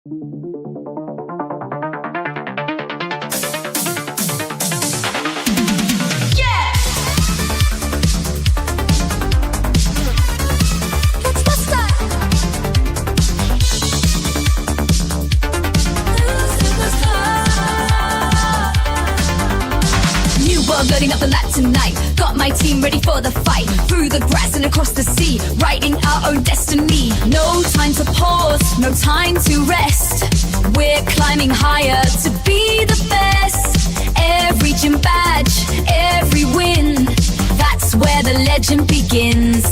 Loading up the lap tonight, got my team ready for the fight. Through the grass and across the sea, writing our own destiny. No time to pause, no time to rest. We're climbing higher to be the best. Every gym badge, every win, that's where the legend begins.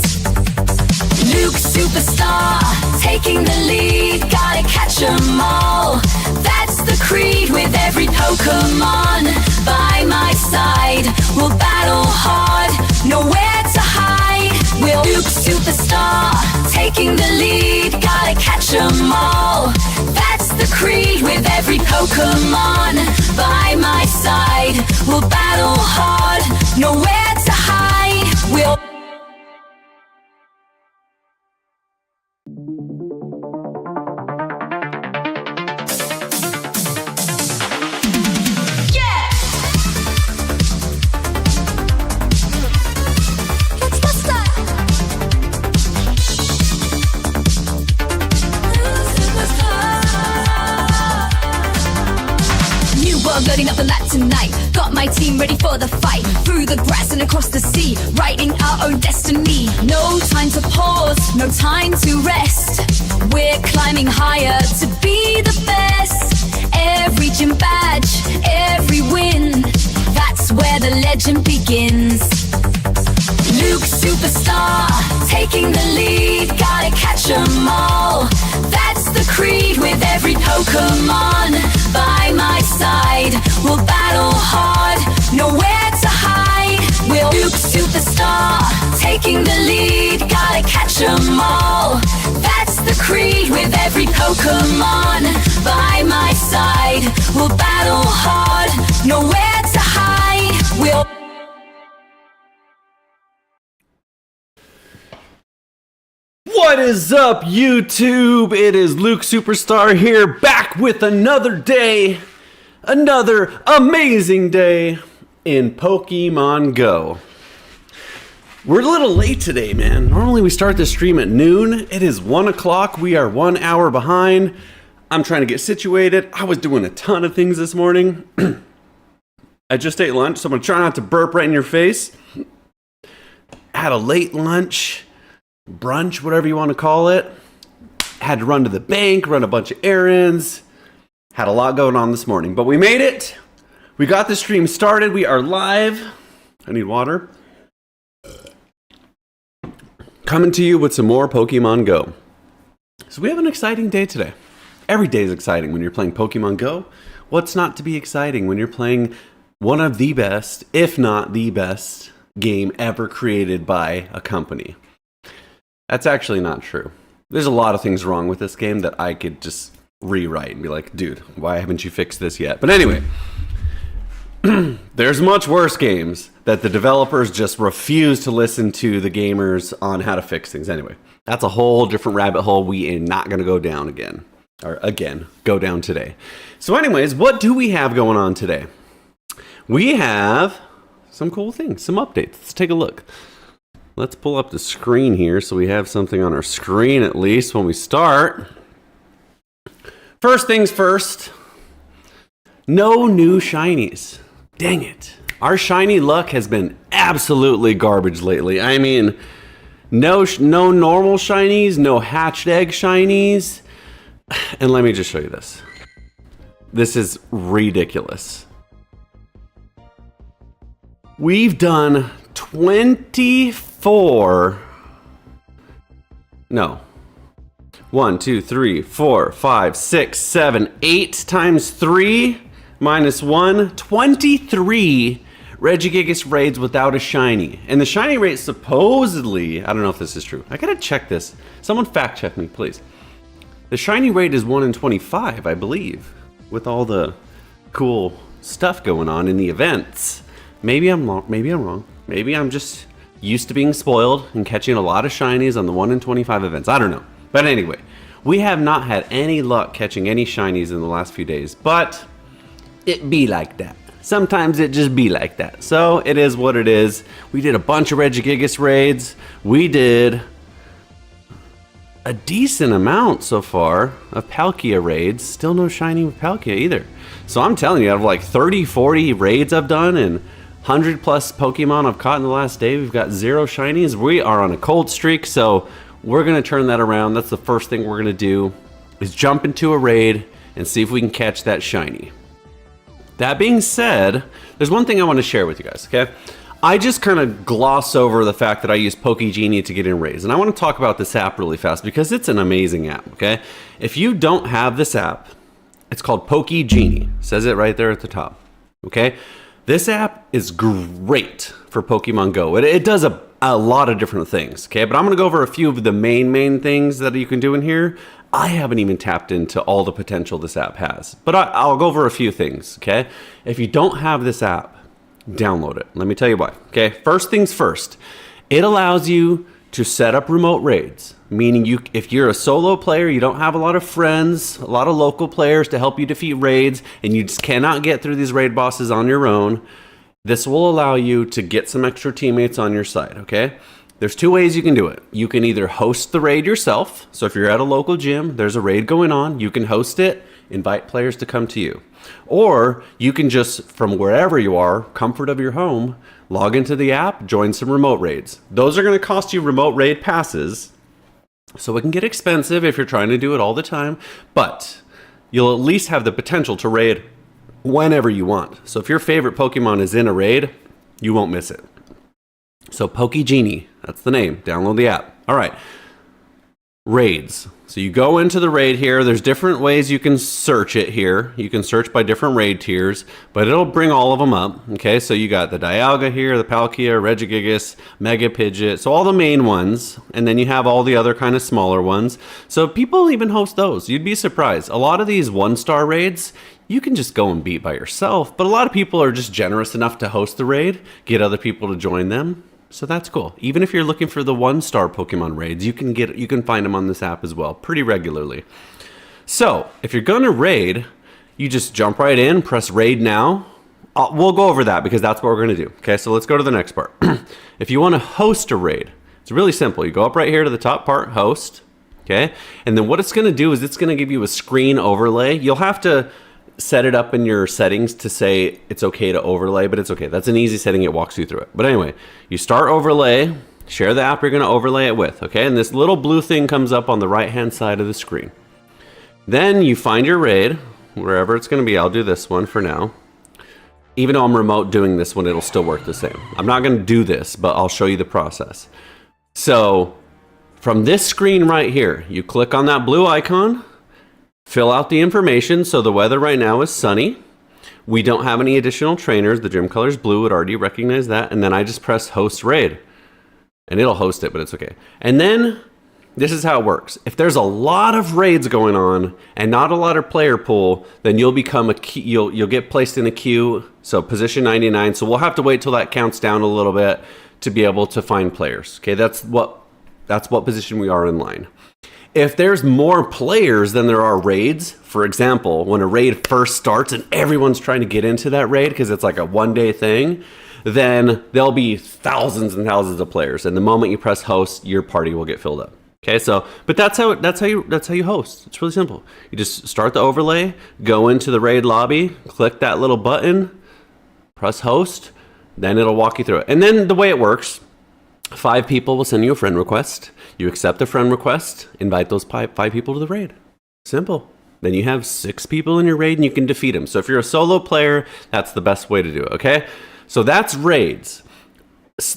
Luke Superstar, taking the lead, gotta catch 'em all. That's the creed with every Pokémon by my side. We'll battle hard, nowhere to hide. We'll Luke Superstar, taking the lead, gotta catch 'em all. That's the creed with every Pokémon by my side. We'll battle hard, nowhere to hide. We'll loading up the lap tonight, got my team ready for the fight. Through the grass and across the sea, writing our own destiny. No time to pause, no time to rest. We're climbing higher to be the best. Every gym badge, every win, that's where the legend begins. Luke Superstar, taking the lead, gotta catch 'em all. That's the creed with every Pokémon by my side. We'll battle hard, nowhere to hide. We'll Luke Superstar, taking the lead, gotta catch 'em all. That's the creed with every Pokémon by my side. We'll battle hard, nowhere to hide. We'll What is up, YouTube? It is Luke Superstar here, back with another day, another amazing day in Pokemon Go. We're a little late today, man. Normally we start the stream at noon. It is 1 o'clock. We are 1 hour behind. I'm trying to get situated. I was doing a ton of things this morning. I just ate lunch, so I'm gonna try not to burp right in your face. Had a late lunch. Brunch, whatever you want to call it. Had to run to the bank, run a bunch of errands. Had a lot going on this morning, but we made it. We got the stream started. We are live. I need water. Coming to you with some more Pokemon Go. So we have an exciting day today. Every day is exciting when you're playing Pokemon Go. What's not to be exciting when you're playing one of the best, if not the best, game ever created by a company? That's actually not true. There's a lot of things wrong with this game that I could just rewrite and be like, dude, why haven't you fixed this yet? But anyway, there's much worse games that the developers just refuse to listen to the gamers on how to fix things. Anyway, that's a whole different rabbit hole we are not going to go down again. Or again, go down today. So anyways, what do we have going on today? We have some cool things, some updates. Let's take a look. Let's pull up the screen here so we have something on our screen at least when we start. First things first, no new shinies. Dang it. Our shiny luck has been absolutely garbage lately. I mean, no normal shinies, no hatched egg shinies. And let me just show you this. This is ridiculous. We've done 24, no, 1, 2, 3, 4, 5, 6, 7, 8 times 3 minus 1, 23 Regigigas raids without a shiny. And the shiny rate supposedly, I don't know if this is true. I gotta check this. Someone fact check me, please. The shiny rate is 1 in 25, I believe, with all the cool stuff going on in the events. Maybe I'm wrong. Maybe I'm just used to being spoiled and catching a lot of shinies on the 1 in 25 events. I don't know. But anyway, We have not had any luck catching any shinies in the last few days, but it be like that. Sometimes it just be like that. So it is what it is. We did a bunch of Regigigas raids. We did a decent amount so far of Palkia raids. Still no shiny with Palkia either. So I'm telling you, out of like 30, 40 raids I've done and 100 plus Pokemon I've caught in the last day, we've got 0 shinies. We are on a cold streak, so we're gonna turn that around. That's the first thing we're gonna do, is jump into a raid and see if we can catch that shiny. That being said, there's one thing I want to share with you guys, okay? I just kind of gloss over the fact that I use Pokegenie to get in raids, and I want to talk about this app really fast because it's an amazing app, okay? If you don't have this app, it's called Pokegenie. Says it right there at the top, okay? This app is great for Pokemon Go. It does a lot of different things, okay? But I'm going to go over a few of the main things that you can do in here. I haven't even tapped into all the potential this app has, but I'll go over a few things, okay? If you don't have this app, download it. Let me tell you why, okay? First things first, it allows you to set up remote raids, meaning if you're a solo player, you don't have a lot of friends, a lot of local players to help you defeat raids, and you just cannot get through these raid bosses on your own, this will allow you to get some extra teammates on your side, okay? There's 2 ways you can do it. You can either host the raid yourself. So if you're at a local gym, there's a raid going on, you can host it, invite players to come to you. Or you can just, from wherever you are, comfort of your home, log into the app, join some remote raids. Those are going to cost you remote raid passes. So it can get expensive if you're trying to do it all the time, but you'll at least have the potential to raid whenever you want. So if your favorite Pokemon is in a raid, you won't miss it. So Pokegenie, that's the name. Download the app. All right. Raids. So you go into the raid here. There's different ways you can search it here. You can search by different raid tiers, but it'll bring all of them up. Okay, so you got the Dialga here, the Palkia, Regigigas, Mega Pidgeot. So all the main ones, and then you have all the other kind of smaller ones. So people even host those. You'd be surprised. A lot of these 1-star raids, you can just go and beat by yourself, but a lot of people are just generous enough to host the raid, get other people to join them. So that's cool. Even if you're looking for the 1-star Pokemon raids, you can find them on this app as well, pretty regularly. So if you're gonna raid, you just jump right in, press raid now. We'll go over that because that's what we're gonna do. Okay, so let's go to the next part. If you wanna host a raid, it's really simple. You go up right here to the top part, host, okay? And then what it's gonna do is it's gonna give you a screen overlay. You'll have to set it up in your settings to say it's okay to overlay, but it's okay. That's an easy setting. It walks you through it. But anyway, you start overlay, share the app you're going to overlay it with, okay? And this little blue thing comes up on the right-hand side of the screen. Then you find your raid, wherever it's going to be. I'll do this one for now. Even though I'm remote doing this one, it'll still work the same. I'm not going to do this, but I'll show you the process. So from this screen right here, you click on that blue icon, fill out the information. So the weather right now is sunny. We don't have any additional trainers. The gym color is blue. It already recognized that. And then I just press host raid. And it'll host it, but it's okay. And then this is how it works. If there's a lot of raids going on and not a lot of player pool, then you'll become a queue, you'll get placed in a queue. So position 99. So we'll have to wait till that counts down a little bit to be able to find players. Okay, that's what position we are in line. If there's more players than there are raids, for example, when a raid first starts and everyone's trying to get into that raid because it's like a one-day thing, then there'll be thousands and thousands of players. And the moment you press host, your party will get filled up. Okay, so but that's how you host. It's really simple. You just start the overlay, go into the raid lobby, click that little button, press host, then it'll walk you through it. And then the way it works, 5 people will send you a friend request. You accept the friend request, invite those 5 people to the raid. Simple. Then you have 6 people in your raid and you can defeat them. So if you're a solo player, that's the best way to do it, okay? So that's raids.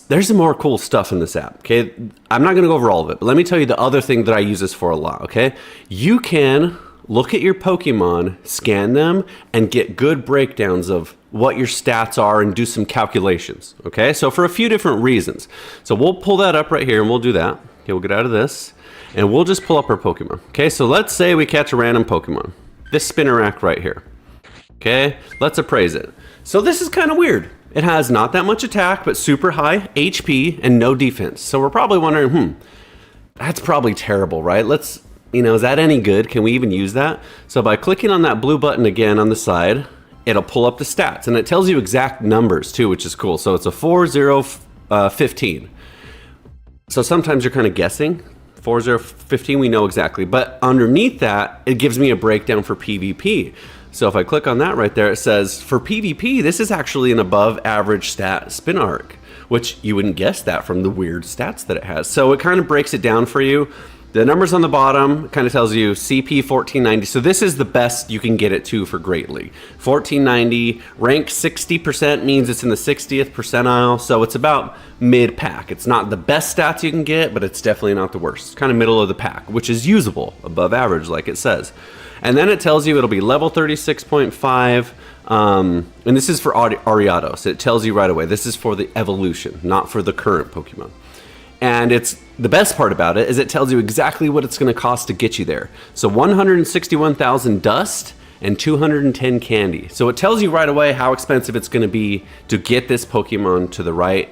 There's some more cool stuff in this app, okay? I'm not gonna go over all of it, but let me tell you the other thing that I use this for a lot, okay? You can look at your Pokemon, scan them, and get good breakdowns of what your stats are and do some calculations, okay? So for a few different reasons. So we'll pull that up right here and we'll do that. Okay, we'll get out of this and we'll just pull up our Pokemon. Okay, so let's say we catch a random Pokemon. This Spinarak right here. Okay, let's appraise it. So this is kind of weird. It has not that much attack, but super high HP and no defense. So we're probably wondering, that's probably terrible, right? you know, is that any good? Can we even use that? So by clicking on that blue button again on the side, it'll pull up the stats, and it tells you exact numbers too, which is cool. So it's a 4, 0, 15. So sometimes you're kind of guessing. 4, 0, 15, we know exactly. But underneath that, it gives me a breakdown for PvP. So if I click on that right there, it says for PvP, this is actually an above average stat spin arc, which you wouldn't guess that from the weird stats that it has. So it kind of breaks it down for you. The numbers on the bottom kind of tells you CP 1490. So this is the best you can get it to for Great League. 1490, rank 60% means it's in the 60th percentile. So it's about mid pack. It's not the best stats you can get, but it's definitely not the worst. It's kind of middle of the pack, which is usable, above average like it says. And then it tells you it'll be level 36.5. And this is for Ariados. It tells you right away, this is for the evolution, not for the current Pokemon. And it's the best part about it is it tells you exactly what it's going to cost to get you there. So 161,000 dust and 210 candy. So it tells you right away how expensive it's going to be to get this Pokemon to the right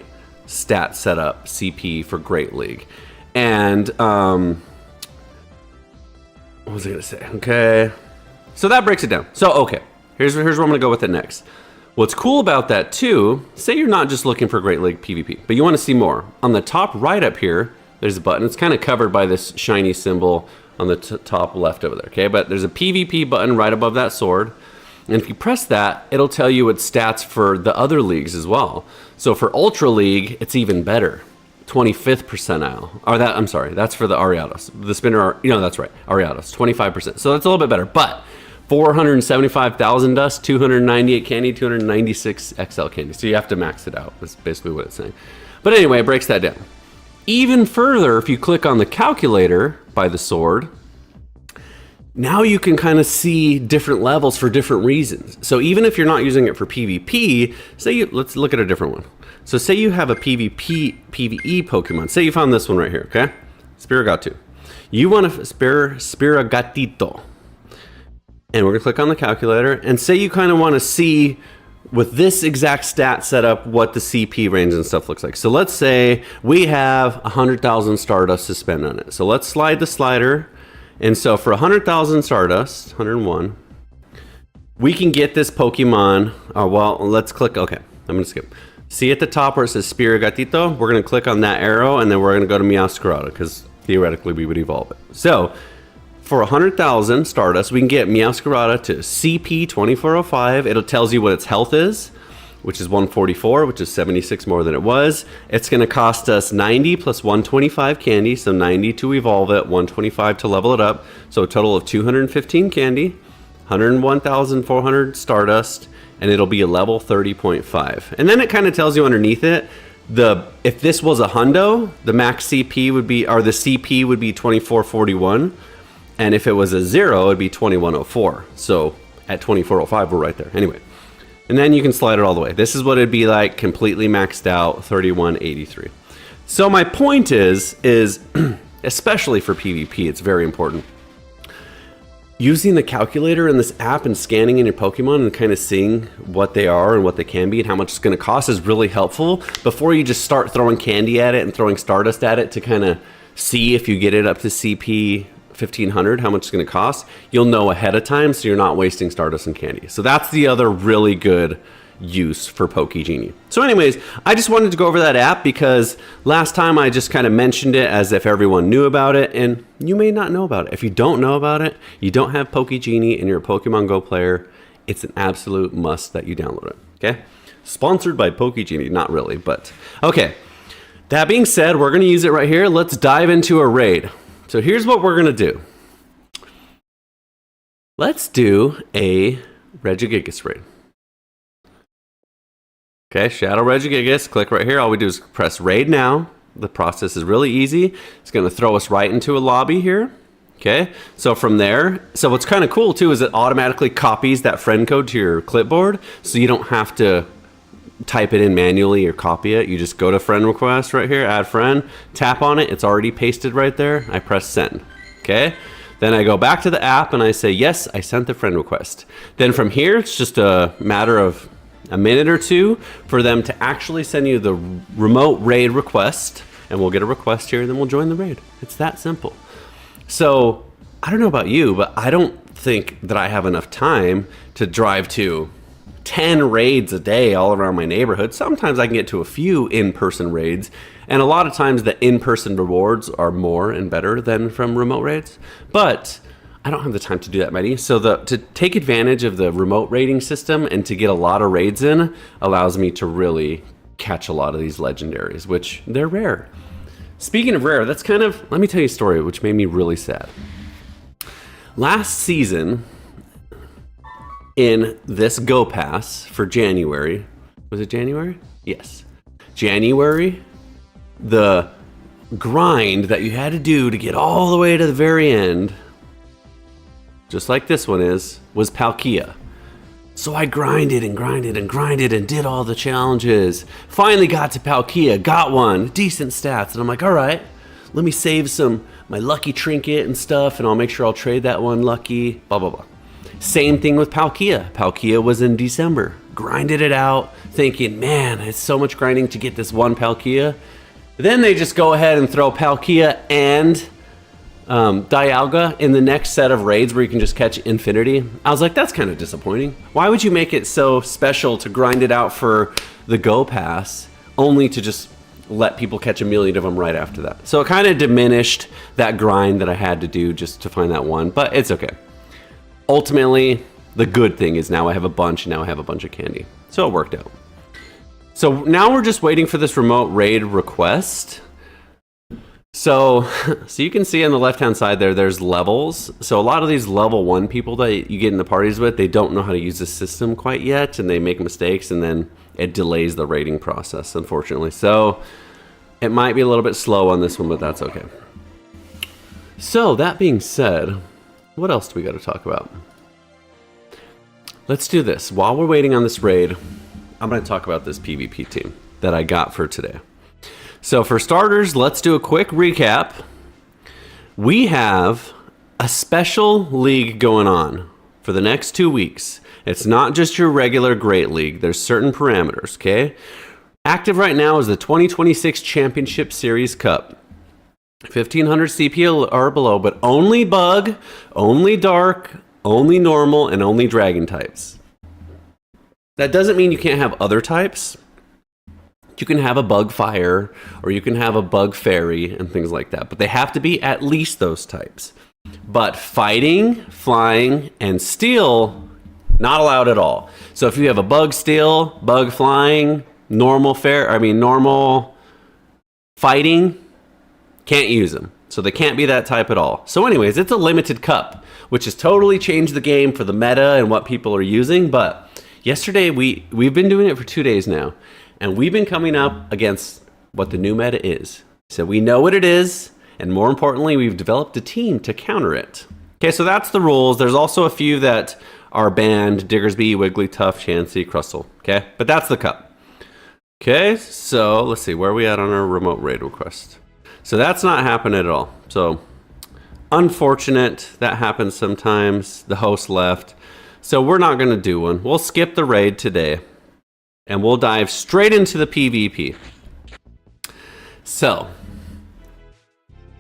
stat setup CP for Great League. And what was I going to say? Okay. So that breaks it down. So, okay. Here's where I'm going to go with it next. What's cool about that too, say you're not just looking for Great League PvP, but you want to see more. On the top right up here, there's a button. It's kind of covered by this shiny symbol on the top left over there, okay? But there's a PvP button right above that sword. And if you press that, it'll tell you its stats for the other leagues as well. So for Ultra League, it's even better. 25th percentile. Or that, I'm sorry, that's for the Ariados. The spinner, you know, that's right, Ariados, 25%. So that's a little bit better. But 475,000 dust, 298 candy, 296 XL candy. So you have to max it out. That's basically what it's saying. But anyway, it breaks that down. Even further, if you click on the calculator by the sword, now you can kind of see different levels for different reasons. So even if you're not using it for PvP, let's look at a different one. So say you have a PvE Pokemon. Say you found this one right here, okay? Spirigatito. You want a Spirigatito. And we're gonna click on the calculator and say you kind of want to see with this exact stat setup what the CP range and stuff looks like. So let's say we have 100,000 Stardust to spend on it. So let's slide the slider. And so for 100,000 Stardust, 101, we can get this Pokemon. Well, let's click, okay, I'm gonna skip. See at the top where it says Spirigatito, we're gonna click on that arrow and then we're gonna go to Meowscarada because theoretically we would evolve it. So for 100,000 Stardust, we can get Meowscarada to CP 2405. It tells you what its health is, which is 144, which is 76 more than it was. It's going to cost us 90 plus 125 candy, so 90 to evolve it, 125 to level it up. So a total of 215 candy, 101,400 Stardust, and it'll be a level 30.5. And then it kind of tells you underneath it, if this was a hundo, the max CP would be, or the CP would be 2441. And if it was a 0, it'd be 2104. So at 2405, we're right there. Anyway, and then you can slide it all the way. This is what it'd be like completely maxed out, 3183. So my point is especially for PvP, it's very important. Using the calculator in this app and scanning in your Pokemon and kind of seeing what they are and what they can be and how much it's going to cost is really helpful before you just start throwing candy at it and throwing Stardust at it to kind of see if you get it up to CP 1500, how much it's going to cost. You'll know ahead of time so you're not wasting Stardust and candy. So that's the other really good use for Pokegenie. So anyways, I just wanted to go over that app because last time I just kind of mentioned it as if everyone knew about it, and you may not know about it. If you don't know about it, you don't have Pokegenie and you're a Pokemon Go player, it's an absolute must that you download it, okay? Sponsored by Pokegenie, not really, but okay. That being said, we're going to use it right here. Let's dive into a raid. So here's what we're going to do. Let's do a Regigigas raid. Okay, Shadow Regigigas, click right here. All we do is press raid now. The process is really easy. It's going to throw us right into a lobby here. Okay, so from there, so what's kind of cool too is it automatically copies that friend code to your clipboard, so you don't have to type it in manually or copy it. You just go to friend request right here, add friend, tap on it, it's already pasted right there. I press send. Okay, then I go back to the app and I say yes, I sent the friend request. Then from here it's just a matter of a minute or two for them to actually send you the remote raid request, and we'll get a request here and then we'll join the raid. It's that simple. So I don't know about you, but I don't think that I have enough time to drive to 10 raids a day all around my neighborhood. Sometimes I can get to a few in-person raids, and a lot of times the in-person rewards are more and better than from remote raids, but I don't have the time to do that many. So to take advantage of the remote raiding system and to get a lot of raids in allows me to really catch a lot of these legendaries, which they're rare. Speaking of rare, let me tell you a story which made me really sad. Last season, in this Go Pass for January, was it January? Yes. January, the grind that you had to do to get all the way to the very end, just like this one was Palkia. So I grinded and grinded and grinded and did all the challenges. Finally got to Palkia, got one, decent stats, and I'm like, all right, let me save my lucky trinket and stuff, and I'll make sure I'll trade that one lucky, blah, blah, blah. Same thing with Palkia. Palkia was in December. Grinded it out, thinking, man, it's so much grinding to get this one Palkia. Then they just go ahead and throw Palkia and Dialga in the next set of raids where you can just catch Infinity. I was like, that's kind of disappointing. Why would you make it so special to grind it out for the Go Pass only to just let people catch a million of them right after that? So it kind of diminished that grind that I had to do just to find that one, but it's okay. Ultimately, the good thing is now I have a bunch, and now I have a bunch of candy. So it worked out. So now we're just waiting for this remote raid request. So you can see on the left-hand side there's levels. So a lot of these level 1 people that you get in the parties with, they don't know how to use the system quite yet, and they make mistakes, and then it delays the raiding process, unfortunately. So it might be a little bit slow on this one, but that's okay. So that being said, what else do we got to talk about? Let's do this. While we're waiting on this raid, I'm going to talk about this PvP team that I got for today. So for starters, let's do a quick recap. We have a special league going on for the next 2 weeks. It's not just your regular Great League. There's certain parameters, okay? Active right now is the 2026 Championship Series Cup. 1500 CP or below, but only bug, only dark, only normal, and only dragon types. That doesn't mean you can't have other types. You can have a bug fire, or you can have a bug fairy, and things like that, but they have to be at least those types. But fighting, flying, and steel, not allowed at all. So if you have a bug steel, bug flying, normal fighting, can't use them. So they can't be that type at all. So anyways, it's a limited cup, which has totally changed the game for the meta and what people are using. But yesterday, we've been doing it for 2 days now, and we've been coming up against what the new meta is. So we know what it is, and more importantly, we've developed a team to counter it. Okay, so that's the rules. There's also a few that are banned: Diggersby, Wigglytuff, Chansey, Crustle. Okay, but that's the cup. Okay, so let's see, where are we at on our remote raid request? So that's not happening at all. So unfortunate, that happens sometimes. The host left. So we're not going to do one. We'll skip the raid today, and we'll dive straight into the PvP. So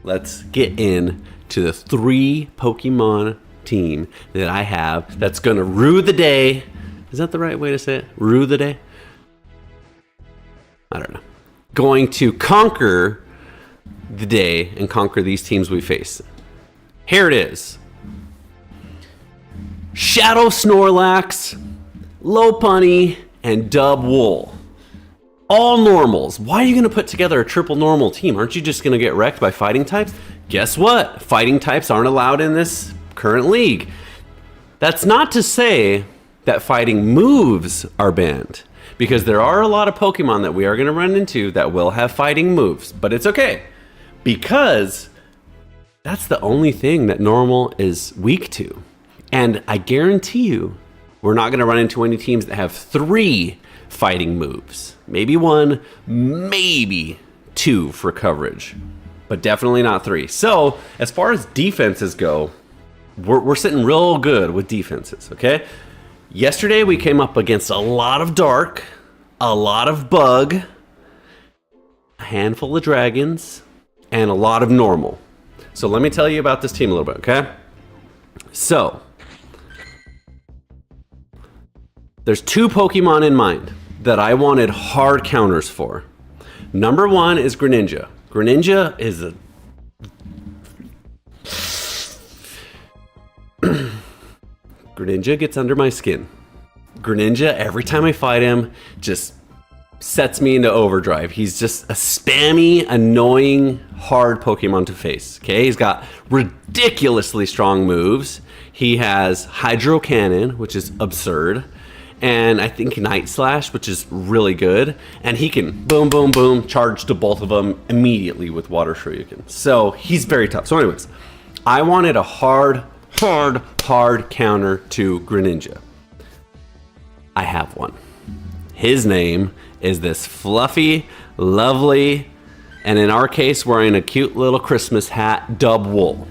let's get in to the 3 Pokemon team that I have that's going to rue the day. Is that the right way to say it? Rue the day? I don't know. Going to conquer the day and conquer these teams we face. Here it is. Shadow Snorlax, Lopunny, and Dub Wool. All normals. Why are you going to put together a triple normal team? Aren't you just going to get wrecked by fighting types? Guess what? Fighting types aren't allowed in this current league. That's not to say that fighting moves are banned, because there are a lot of Pokemon that we are going to run into that will have fighting moves, but it's okay, because that's the only thing that normal is weak to. And I guarantee you, we're not going to run into any teams that have 3 fighting moves. Maybe 1, maybe 2 for coverage, but definitely not 3. So as far as defenses go, we're sitting real good with defenses, okay? Yesterday we came up against a lot of dark, a lot of bug, a handful of dragons, and a lot of normal. So let me tell you about this team a little bit, okay? So, there's 2 Pokemon in mind that I wanted hard counters for. Number 1 is Greninja. Greninja is a... Greninja gets under my skin. Greninja, every time I fight him, just sets me into overdrive. He's just a spammy, annoying, hard Pokemon to face. Okay, he's got ridiculously strong moves. He has Hydro Cannon, which is absurd. And I think Night Slash, which is really good. And he can boom, boom, boom, charge to both of them immediately with Water Shoryuken. So he's very tough. So anyways, I wanted a hard counter to Greninja. I have one. His name is this fluffy, lovely, and in our case, wearing a cute little Christmas hat, Dubwool.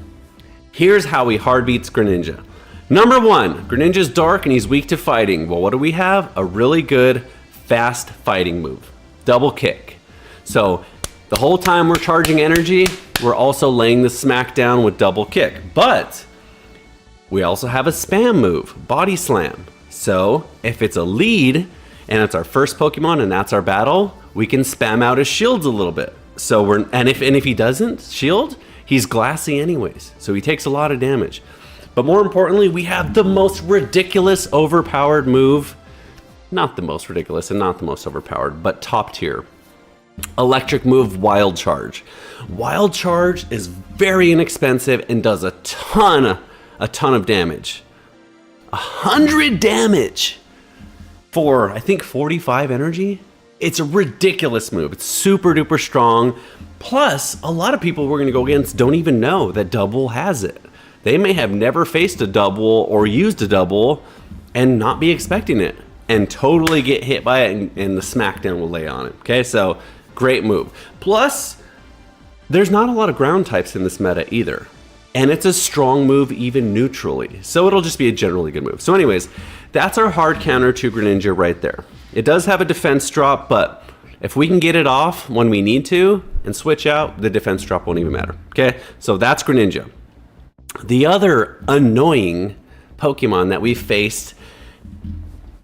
Here's how he hard beats Greninja. Number 1, Greninja's dark and he's weak to fighting. Well, what do we have? A really good, fast fighting move. Double kick. So the whole time we're charging energy, we're also laying the smack down with double kick. But we also have a spam move, Body Slam. So if it's a lead and it's our first Pokemon and that's our battle, we can spam out his shields a little bit. So if he doesn't shield, he's glassy anyways. So he takes a lot of damage. But more importantly, we have the most ridiculous overpowered move. Not the most ridiculous and not the most overpowered, but top tier. Electric move, Wild Charge. Wild Charge is very inexpensive and does a ton of damage. 100 damage for, I think, 45 energy. It's a ridiculous move. It's super duper strong. Plus, a lot of people we're going to go against don't even know that Dubwool has it. They may have never faced a Dubwool or used a Dubwool and not be expecting it and totally get hit by it and the smackdown will lay on it. Okay, so great move. Plus, there's not a lot of ground types in this meta either. And it's a strong move even neutrally. So it'll just be a generally good move. So anyways, that's our hard counter to Greninja right there. It does have a defense drop, but if we can get it off when we need to and switch out, the defense drop won't even matter. Okay, so that's Greninja. The other annoying Pokemon that we faced,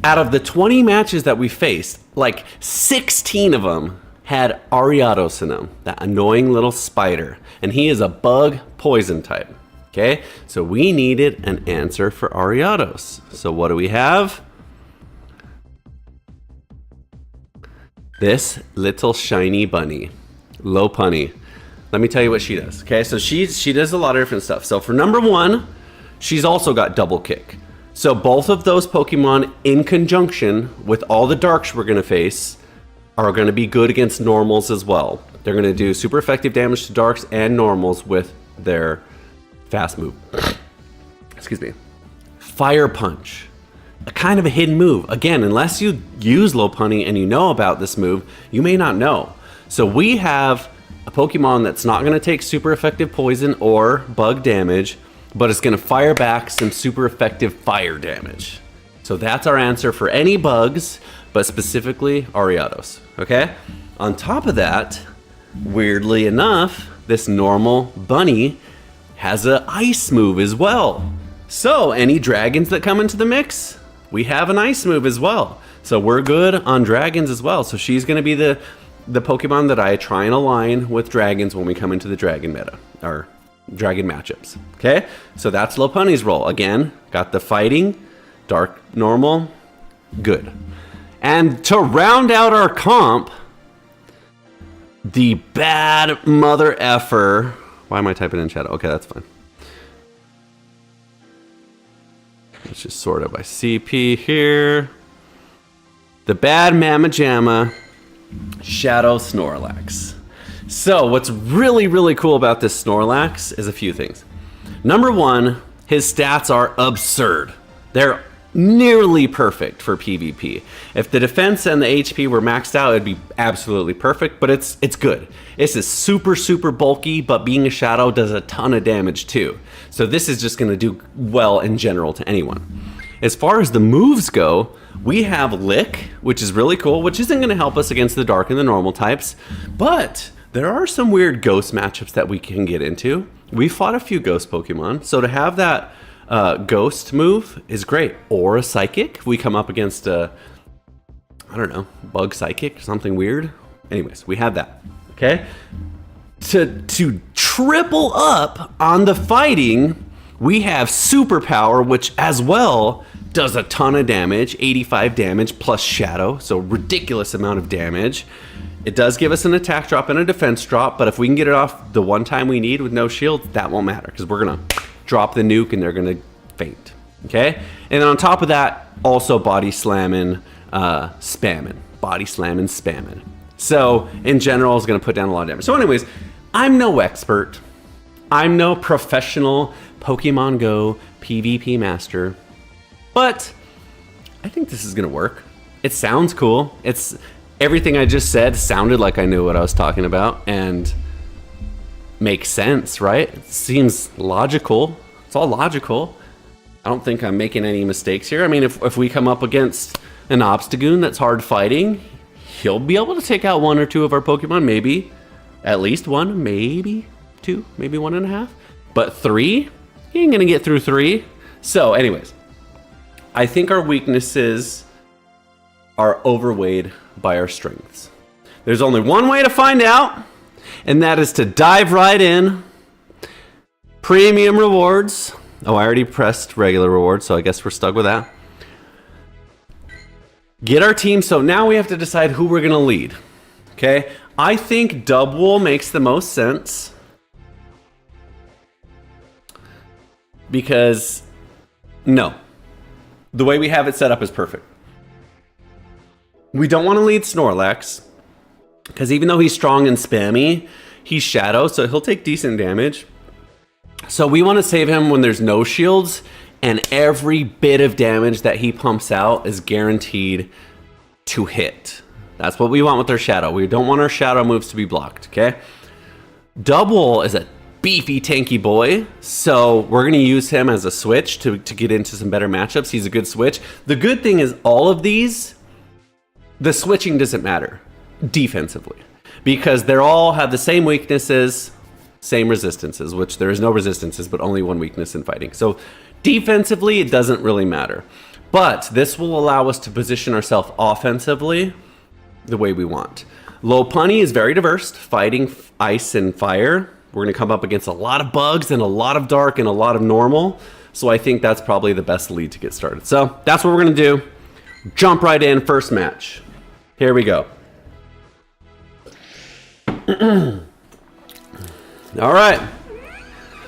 out of the 20 matches that we faced, like 16 of them had Ariados in them, that annoying little spider. And he is a bug poison type. Okay, so we needed an answer for Ariados. So what do we have? This little shiny bunny, Lopunny. Let me tell you what she does. Okay, so she does a lot of different stuff. So for number 1, she's also got double kick. So both of those Pokemon in conjunction with all the darks we're gonna face are gonna be good against normals as well. They're gonna do super effective damage to darks and normals with their fast move. Excuse me. Fire Punch. A kind of a hidden move. Again, unless you use Lopunny and you know about this move, you may not know. So we have a Pokemon that's not going to take super effective poison or bug damage, but it's going to fire back some super effective fire damage. So that's our answer for any bugs, but specifically Ariados. Okay? On top of that, weirdly enough, this normal bunny has an ice move as well. So any dragons that come into the mix, we have an ice move as well. So we're good on dragons as well. So she's going to be the Pokemon that I try and align with dragons when we come into the dragon meta, or dragon matchups. Okay, so that's Lopunny's role. Again, got the fighting, dark, normal, good. And to round out our comp, the bad mother effer. Why am I typing in shadow? Okay, that's fine. Let's just sort it by CP here. The bad Mamma Jamma, Shadow Snorlax. So what's really, really cool about this Snorlax is a few things. Number 1, his stats are absurd. They're nearly perfect for PvP. If the defense and the HP were maxed out, it'd be absolutely perfect, but it's good. This is super, super bulky, but being a shadow does a ton of damage too. So this is just gonna do well in general to anyone. As far as the moves go, we have Lick, which is really cool, which isn't gonna help us against the dark and the normal types, but there are some weird ghost matchups that we can get into. We fought a few ghost Pokemon, so to have that Ghost move is great. Or a Psychic. If we come up against a, I don't know, Bug Psychic, something weird. Anyways, we have that. Okay? To triple up on the fighting, we have Superpower, which as well does a ton of damage, 85 damage plus Shadow, so ridiculous amount of damage. It does give us an attack drop and a defense drop, but if we can get it off the one time we need with no shield, that won't matter, because we're gonna drop the nuke and they're gonna faint, okay? And then on top of that, also body slamming, spamming. Body slamming, spamming. So, in general, it's gonna put down a lot of damage. So anyways, I'm no expert. I'm no professional Pokemon Go PvP master. But I think this is gonna work. It sounds cool. It's everything I just said sounded like I knew what I was talking about and makes sense, right? It seems logical. It's all logical. I don't think I'm making any mistakes here. I mean, if we come up against an Obstagoon that's hard fighting, he'll be able to take out one or two of our Pokemon, maybe. At least one, maybe two, maybe 1.5. But 3? He ain't gonna get through 3. So anyways, I think our weaknesses are overweighed by our strengths. There's only one way to find out, and that is to dive right in. Premium rewards. Oh, I already pressed regular rewards, so I guess we're stuck with that. Get our team, so now we have to decide who we're gonna lead. Okay, I think Dubwool makes the most sense. Because, no. The way we have it set up is perfect. We don't want to lead Snorlax, because even though he's strong and spammy, he's Shadow, so he'll take decent damage. So we want to save him when there's no shields, and every bit of damage that he pumps out is guaranteed to hit. That's what we want with our Shadow. We don't want our Shadow moves to be blocked, okay? Dubwool is a beefy, tanky boy, so we're going to use him as a switch to get into some better matchups. He's a good switch. The good thing is all of these, the switching doesn't matter defensively, because they all have the same weaknesses, same resistances, which there is no resistances, but only one weakness in fighting. So defensively, it doesn't really matter. But this will allow us to position ourselves offensively the way we want. Lopunny is very diverse, fighting ice and fire. We're going to come up against a lot of bugs and a lot of dark and a lot of normal. So I think that's probably the best lead to get started. So that's what we're going to do. Jump right in, first match. Here we go. All right.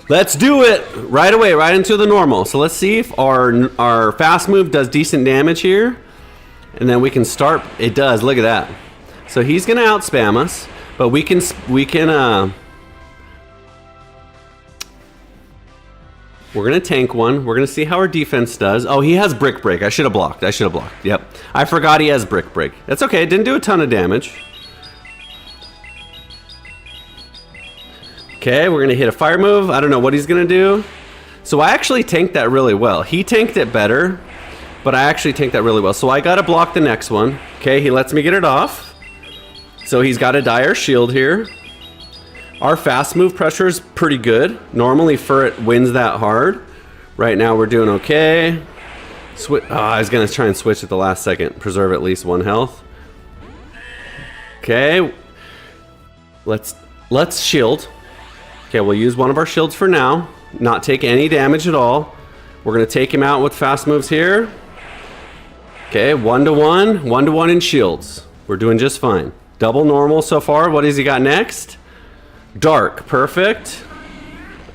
Let's do it right away, right into the normal. So let's see if our fast move does decent damage here. And then we can start. It does. Look at that. So he's going to outspam us, but we can we're going to tank one. We're going to see how our defense does. Oh, he has Brick Break. I should have blocked. Yep. I forgot he has Brick Break. That's okay. It didn't do a ton of damage. Okay, we're going to hit a fire move. I don't know what he's going to do. So I actually tanked that really well. He tanked it better, but I actually tanked that really well. So I got to block the next one. Okay, he lets me get it off. So he's got a dire shield here. Our fast move pressure is pretty good. Normally Furret wins that hard. Right now we're doing okay. I was going to try and switch at the last second. Preserve at least 1 health. Okay. Let's shield. Okay, we'll use one of our shields for now. Not take any damage at all. We're going to take him out with fast moves here. Okay, 1-to-1. 1-to-1 in shields. We're doing just fine. Double normal so far. What has he got next? Dark, perfect.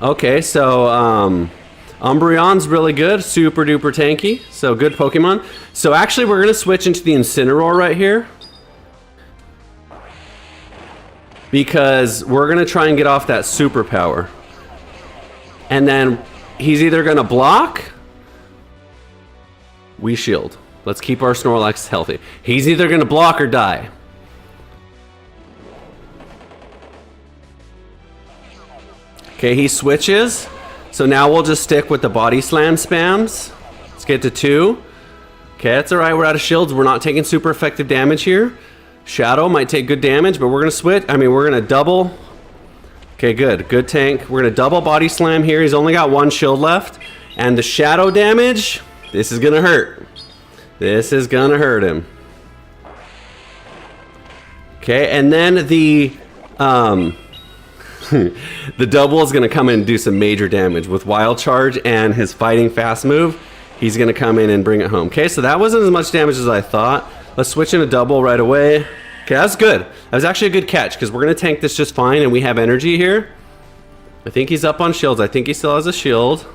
Okay, so Umbreon's really good, super duper tanky, so good Pokemon. So actually we're going to switch into the Incineroar right here, because we're going to try and get off that superpower. And then he's either going to block, we shield. Let's keep our Snorlax healthy. He's either going to block or die. Okay, he switches. So now we'll just stick with the body slam spams. Let's get to 2. Okay, that's all right. We're out of shields. We're not taking super effective damage here. Shadow might take good damage, but we're going to switch. We're going to double. Okay, good. Good tank. We're going to double body slam here. He's only got 1 shield left. And the shadow damage, this is gonna hurt. This is gonna hurt him. Okay, and then the the double is gonna come in and do some major damage with Wild Charge and his fighting fast move. He's gonna come in and bring it home. Okay, so that wasn't as much damage as I thought. Let's switch into double right away. Okay, that's good. That was actually a good catch because we're gonna tank this just fine and we have energy here. I think he's up on shields. I think he still has a shield.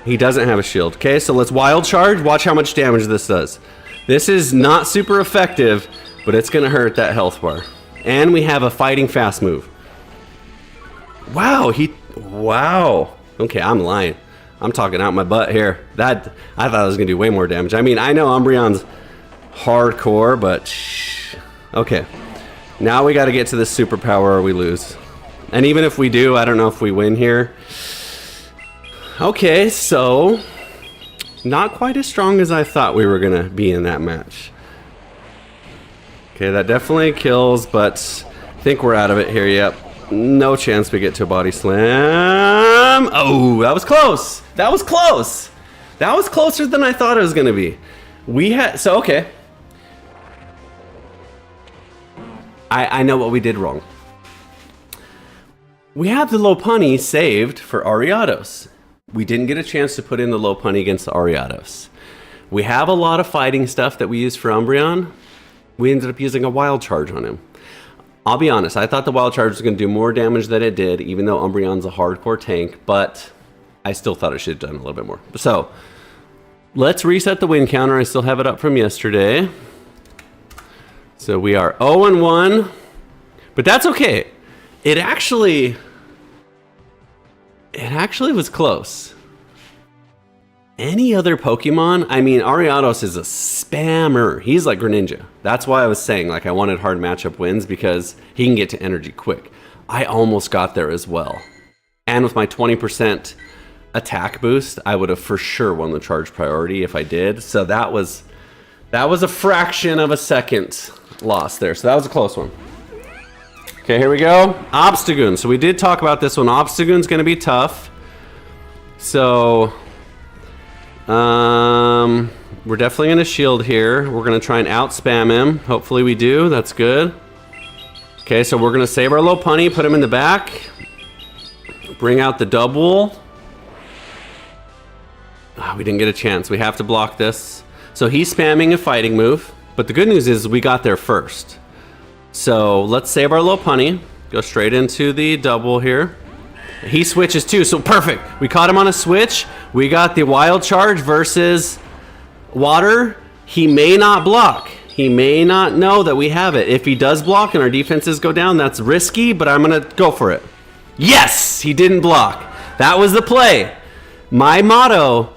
He doesn't have a shield. Okay, so let's Wild Charge. Watch how much damage this does. This is not super effective, but it's gonna hurt that health bar. And we have a fighting fast move. Wow, wow. Okay, I'm lying. I'm talking out my butt here. I thought it was gonna do way more damage. I mean, I know Umbreon's hardcore, but okay. Now we gotta get to this superpower or we lose. And even if we do, I don't know if we win here. Okay, so not quite as strong as I thought we were gonna be in that match. Okay, that definitely kills, but I think we're out of it here. Yep, no chance we get to a body slam. Oh, that was close. That was close. That was closer than I thought it was gonna be. Okay. I know what we did wrong. We have the Lopunny saved for Ariados. We didn't get a chance to put in the Lopunny against the Ariados. We have a lot of fighting stuff that we use for Umbreon. We ended up using a Wild Charge on him. I'll be honest, I thought the Wild Charge was going to do more damage than it did, even though Umbreon's a hardcore tank, but I still thought it should have done a little bit more. So, let's reset the win counter. I still have it up from yesterday. So we are 0-1, but that's okay. It actually was close. Any other Pokemon? I mean, Ariados is a spammer. He's like Greninja. That's why I was saying, like, I wanted hard matchup wins because he can get to energy quick. I almost got there as well. And with my 20% attack boost, I would have for sure won the charge priority if I did. So that was a fraction of a second loss there. So that was a close one. Okay, here we go. Obstagoon. So we did talk about this one. Obstagoon's going to be tough. So we're definitely going to shield here. We're going to try and out-spam him. Hopefully we do. That's good. Okay, so we're going to save our Lopunny, put him in the back. Bring out the double. We didn't get a chance. We have to block this. So he's spamming a fighting move. But the good news is we got there first. So let's save our Lopunny. Go straight into the double here. He switches too, so perfect. We caught him on a switch. We got the Wild Charge versus Water. He may not block. He may not know that we have it. If he does block and our defenses go down, that's risky, but I'm gonna go for it. Yes, he didn't block. That was the play. My motto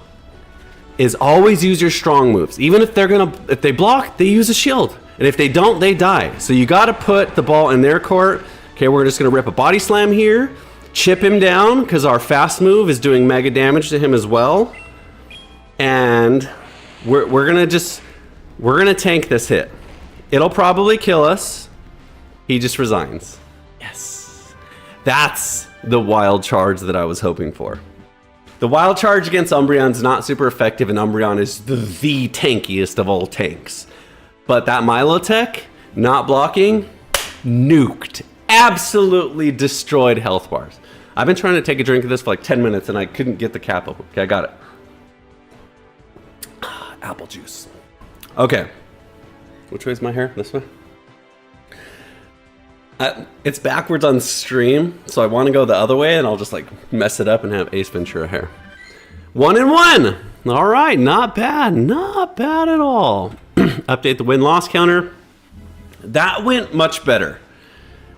is always use your strong moves. Even if if they block, they use a shield. And if they don't, they die. So you gotta put the ball in their court. Okay, we're just gonna rip a body slam here. Chip him down, because our fast move is doing mega damage to him as well. And we're gonna tank this hit. It'll probably kill us. He just resigns. Yes. That's the Wild Charge that I was hoping for. The Wild Charge against Umbreon's not super effective, and Umbreon is the tankiest of all tanks. But that Milotech, not blocking, nuked. Absolutely destroyed health bars. I've been trying to take a drink of this for like 10 minutes and I couldn't get the cap open. Okay, I got it. Apple juice. Okay. Which way is my hair? This way? It's backwards on stream, so I want to go the other way and I'll just like mess it up and have Ace Ventura hair. 1-1. All right, not bad. Not bad at all. Update the win-loss counter. That went much better.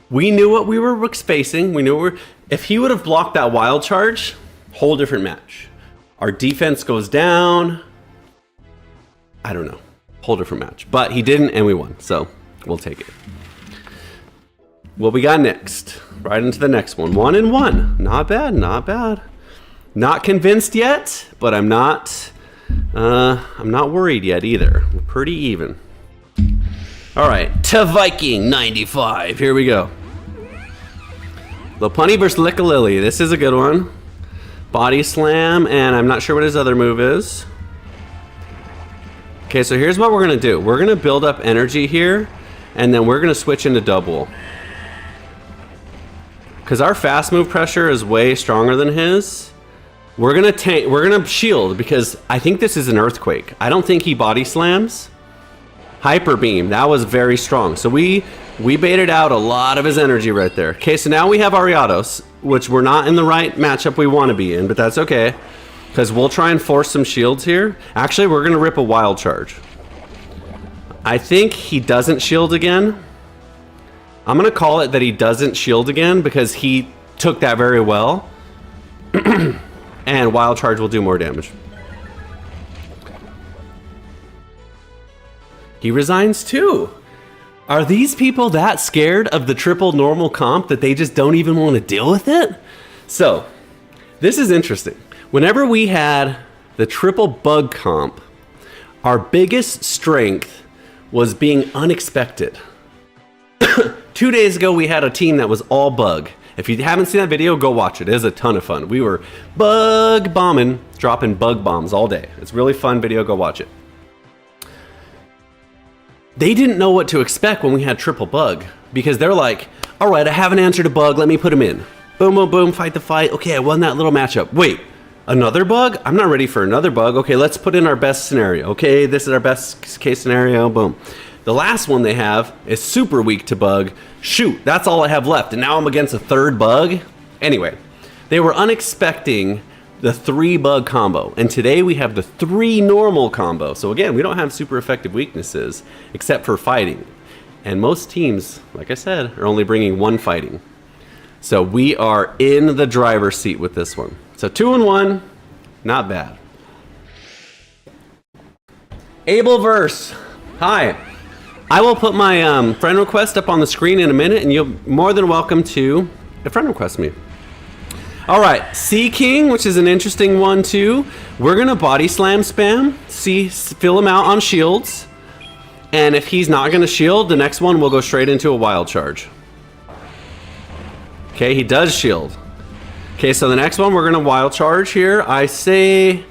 We knew what we were facing. We knew if he would have blocked that Wild Charge, whole different match. Our defense goes down. I don't know. Whole different match. But he didn't, and we won. So we'll take it. What we got next? Right into the next one. 1-1. Not bad. Not bad. Not convinced yet, but I'm not worried yet either. We're pretty even. All right, to Viking 95. Here we go. Lopunny versus Lickalilly. This is a good one. Body slam, and I'm not sure what his other move is. Okay, so here's what we're gonna do. We're gonna build up energy here, and then we're gonna switch into double. Because our fast move pressure is way stronger than his. We're gonna shield, because I think this is an earthquake. I don't think he body slams. Hyper beam, that was very strong. So we baited out a lot of his energy right there. Okay, so now we have Ariados, which we're not in the right matchup we want to be in, but that's okay. Because we'll try and force some shields here. Actually, we're gonna rip a wild charge. I think he doesn't shield again. I'm gonna call it that he doesn't shield again because he took that very well. And wild charge will do more damage. He resigns too. Are these people that scared of the triple normal comp that they just don't even want to deal with it? So, this is interesting. Whenever we had the triple bug comp, our biggest strength was being unexpected. 2 days ago, we had a team that was all bug. If you haven't seen that video, go watch it. It is a ton of fun. We were bug bombing, dropping bug bombs all day. It's a really fun video. Go watch it. They didn't know what to expect when we had triple bug because they're like, all right, I have an answer to bug. Let me put him in. Boom, boom, boom, fight the fight. Okay, I won that little matchup. Wait, another bug? I'm not ready for another bug. Okay, let's put in our best scenario. Okay, this is our best case scenario. Boom. The last one they have is super weak to bug. Shoot, that's all I have left. And now I'm against a third bug. Anyway, they were unexpecting the 3 bug combo. And today we have the 3 normal combo. So again, we don't have super effective weaknesses except for fighting. And most teams, like I said, are only bringing 1 fighting. So we are in the driver's seat with this one. So 2-1, not bad. Ableverse, hi. I will put my friend request up on the screen in a minute, and you're more than welcome to friend request me. All right, Sea King, which is an interesting one too. We're gonna body slam spam, fill him out on shields, and if he's not gonna shield, the next one will go straight into a wild charge. Okay, he does shield. Okay, so the next one we're gonna wild charge here. I say,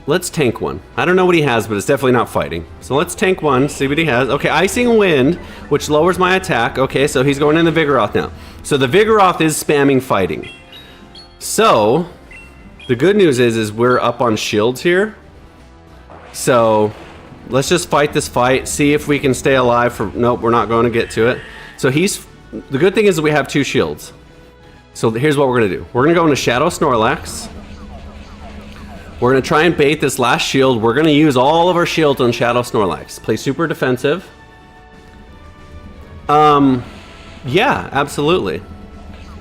let's tank one. I don't know what he has, but it's definitely not fighting. So let's tank one, see what he has. Okay, Icing Wind, which lowers my attack. Okay, so he's going in the Vigoroth now. So the Vigoroth is spamming fighting. So, the good news is we're up on shields here. So, let's just fight this fight, see if we can stay alive for, nope, we're not going to get to it. So the good thing is that we have 2 shields. So here's what we're gonna do. We're gonna go into Shadow Snorlax. We're gonna try and bait this last shield. We're gonna use all of our shields on Shadow Snorlax. Play super defensive. Yeah, absolutely.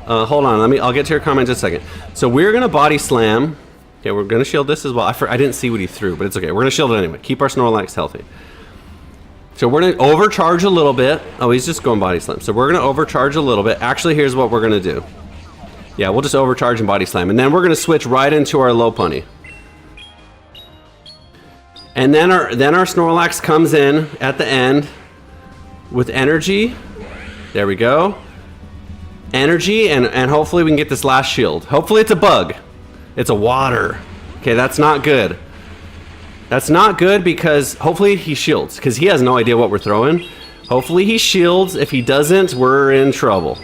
Hold on, I'll get to your comment in just a second. So we're gonna body slam. Okay, we're gonna shield this as well. I didn't see what he threw, but it's okay. We're gonna shield it anyway. Keep our Snorlax healthy. So we're gonna overcharge a little bit. Oh, he's just going body slam. So we're gonna overcharge a little bit. Actually, here's what we're gonna do. Yeah, we'll just overcharge and body slam. And then we're gonna switch right into our Lopunny. And then our Snorlax comes in at the end with energy. There we go. Energy, and hopefully we can get this last shield. Hopefully it's a bug. It's a water. Okay, that's not good. That's not good because hopefully he shields, because he has no idea what we're throwing. Hopefully he shields. If he doesn't, we're in trouble.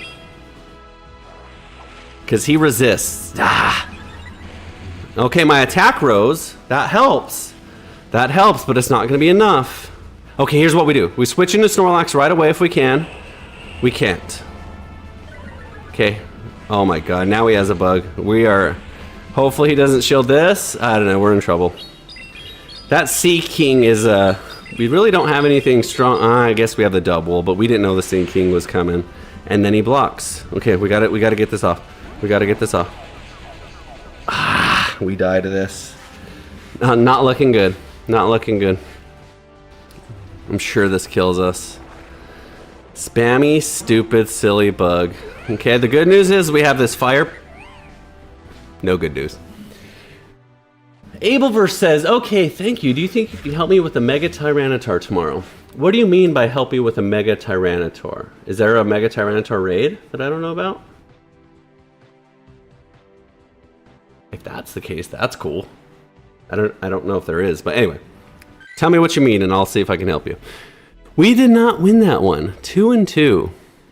Because he resists. Ah. Okay, my attack rose. That helps. That helps, but it's not going to be enough. Okay, here's what we do. We switch into Snorlax right away if we can. We can't. Okay. Oh my god, now he has a bug. We are... Hopefully he doesn't shield this. I don't know, we're in trouble. That Sea King is we really don't have anything strong. I guess we have the double, but we didn't know the Sea King was coming. And then he blocks. Okay, we got to get this off. We got to get this off. Ah, we died to this. Not looking good. Not looking good. I'm sure this kills us. Spammy, stupid, silly bug. Okay, the good news is we have this fire. No good news. Ableverse says, okay, thank you. Do you think you can help me with a Mega Tyranitar tomorrow? What do you mean by help me with a Mega Tyranitar? Is there a Mega Tyranitar raid that I don't know about? If that's the case, that's cool. I don't know if there is, but anyway. Tell me what you mean and I'll see if I can help you. We did not win that one. 2-2.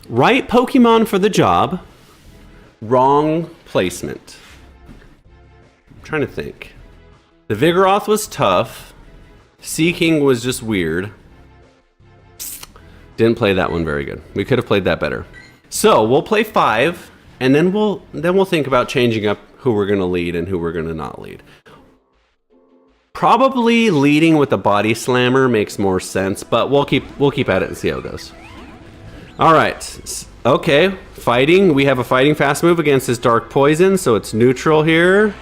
Right Pokemon for the job. Wrong placement. I'm trying to think. The Vigoroth was tough. Seeking was just weird. Didn't play that one very good. We could have played that better. So we'll play 5, and then we'll think about changing up who we're gonna lead and who we're gonna not lead. Probably leading with the body slammer makes more sense, but we'll keep at it and see how it goes. All right, okay, fighting. We have a fighting fast move against this dark poison, so it's neutral here.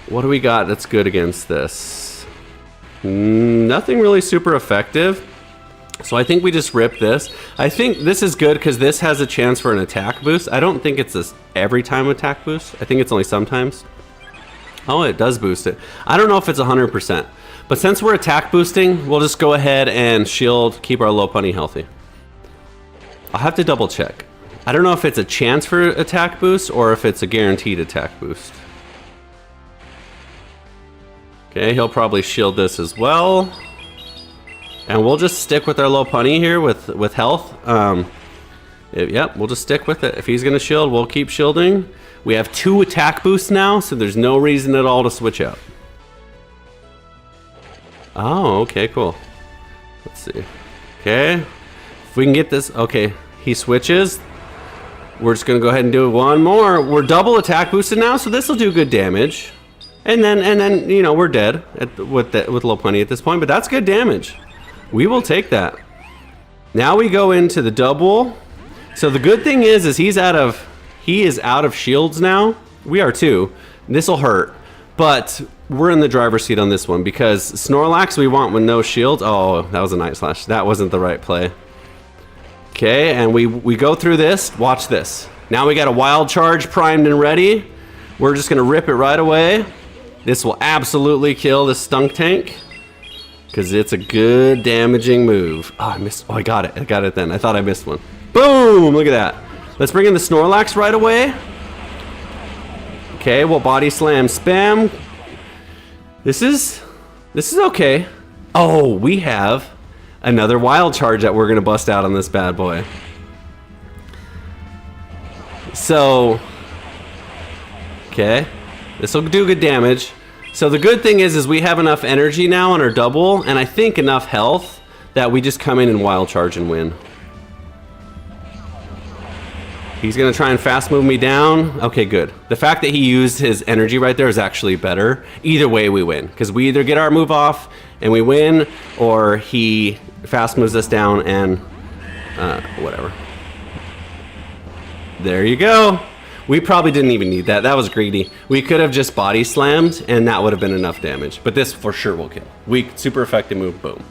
What do we got that's good against this? Nothing really super effective. So I think we just rip this. I think this is good because this has a chance for an attack boost. I don't think it's this every time attack boost. I think it's only sometimes. Oh, it does boost it. I don't know if it's 100%. But since we're attack boosting, we'll just go ahead and shield, keep our Lopunny healthy. I'll have to double check. I don't know if it's a chance for attack boost or if it's a guaranteed attack boost. Okay, he'll probably shield this as well. And we'll just stick with our Lopunny here with health. Yep, we'll just stick with it. If he's gonna shield, we'll keep shielding. We have 2 attack boosts now, so there's no reason at all to switch out. Oh, okay, cool. Let's see. Okay, if we can get this, okay, he switches. We're just gonna go ahead and do one more. We're double attack boosted now, so this will do good damage. And then you know we're dead with Lopunny at this point, but that's good damage. We will take that. Now we go into the double. So the good thing is he is out of shields now. We are too. This will hurt, but we're in the driver's seat on this one because Snorlax we want with no shield. Oh, that was a Night Slash. That wasn't the right play. Okay, and we go through this. Watch this. Now we got a wild charge primed and ready. We're just gonna rip it right away. This will absolutely kill this Stunk Tank because it's a good damaging move. Oh, I missed. Oh, I got it. I got it then. I thought I missed one. Boom! Look at that. Let's bring in the Snorlax right away. Okay, we'll body slam spam. This is okay. Oh, we have another wild charge that we're gonna bust out on this bad boy. So, okay, this will do good damage. So the good thing is we have enough energy now on our double, and I think enough health that we just come in and wild charge and win. He's gonna try and fast move me down. Okay, good. The fact that he used his energy right there is actually better. Either way we win, because we either get our move off and we win, or he fast moves us down and whatever. There you go. We probably didn't even need that. That was greedy. We could have just body slammed and that would have been enough damage. But this for sure will kill. Weak, super effective move, boom.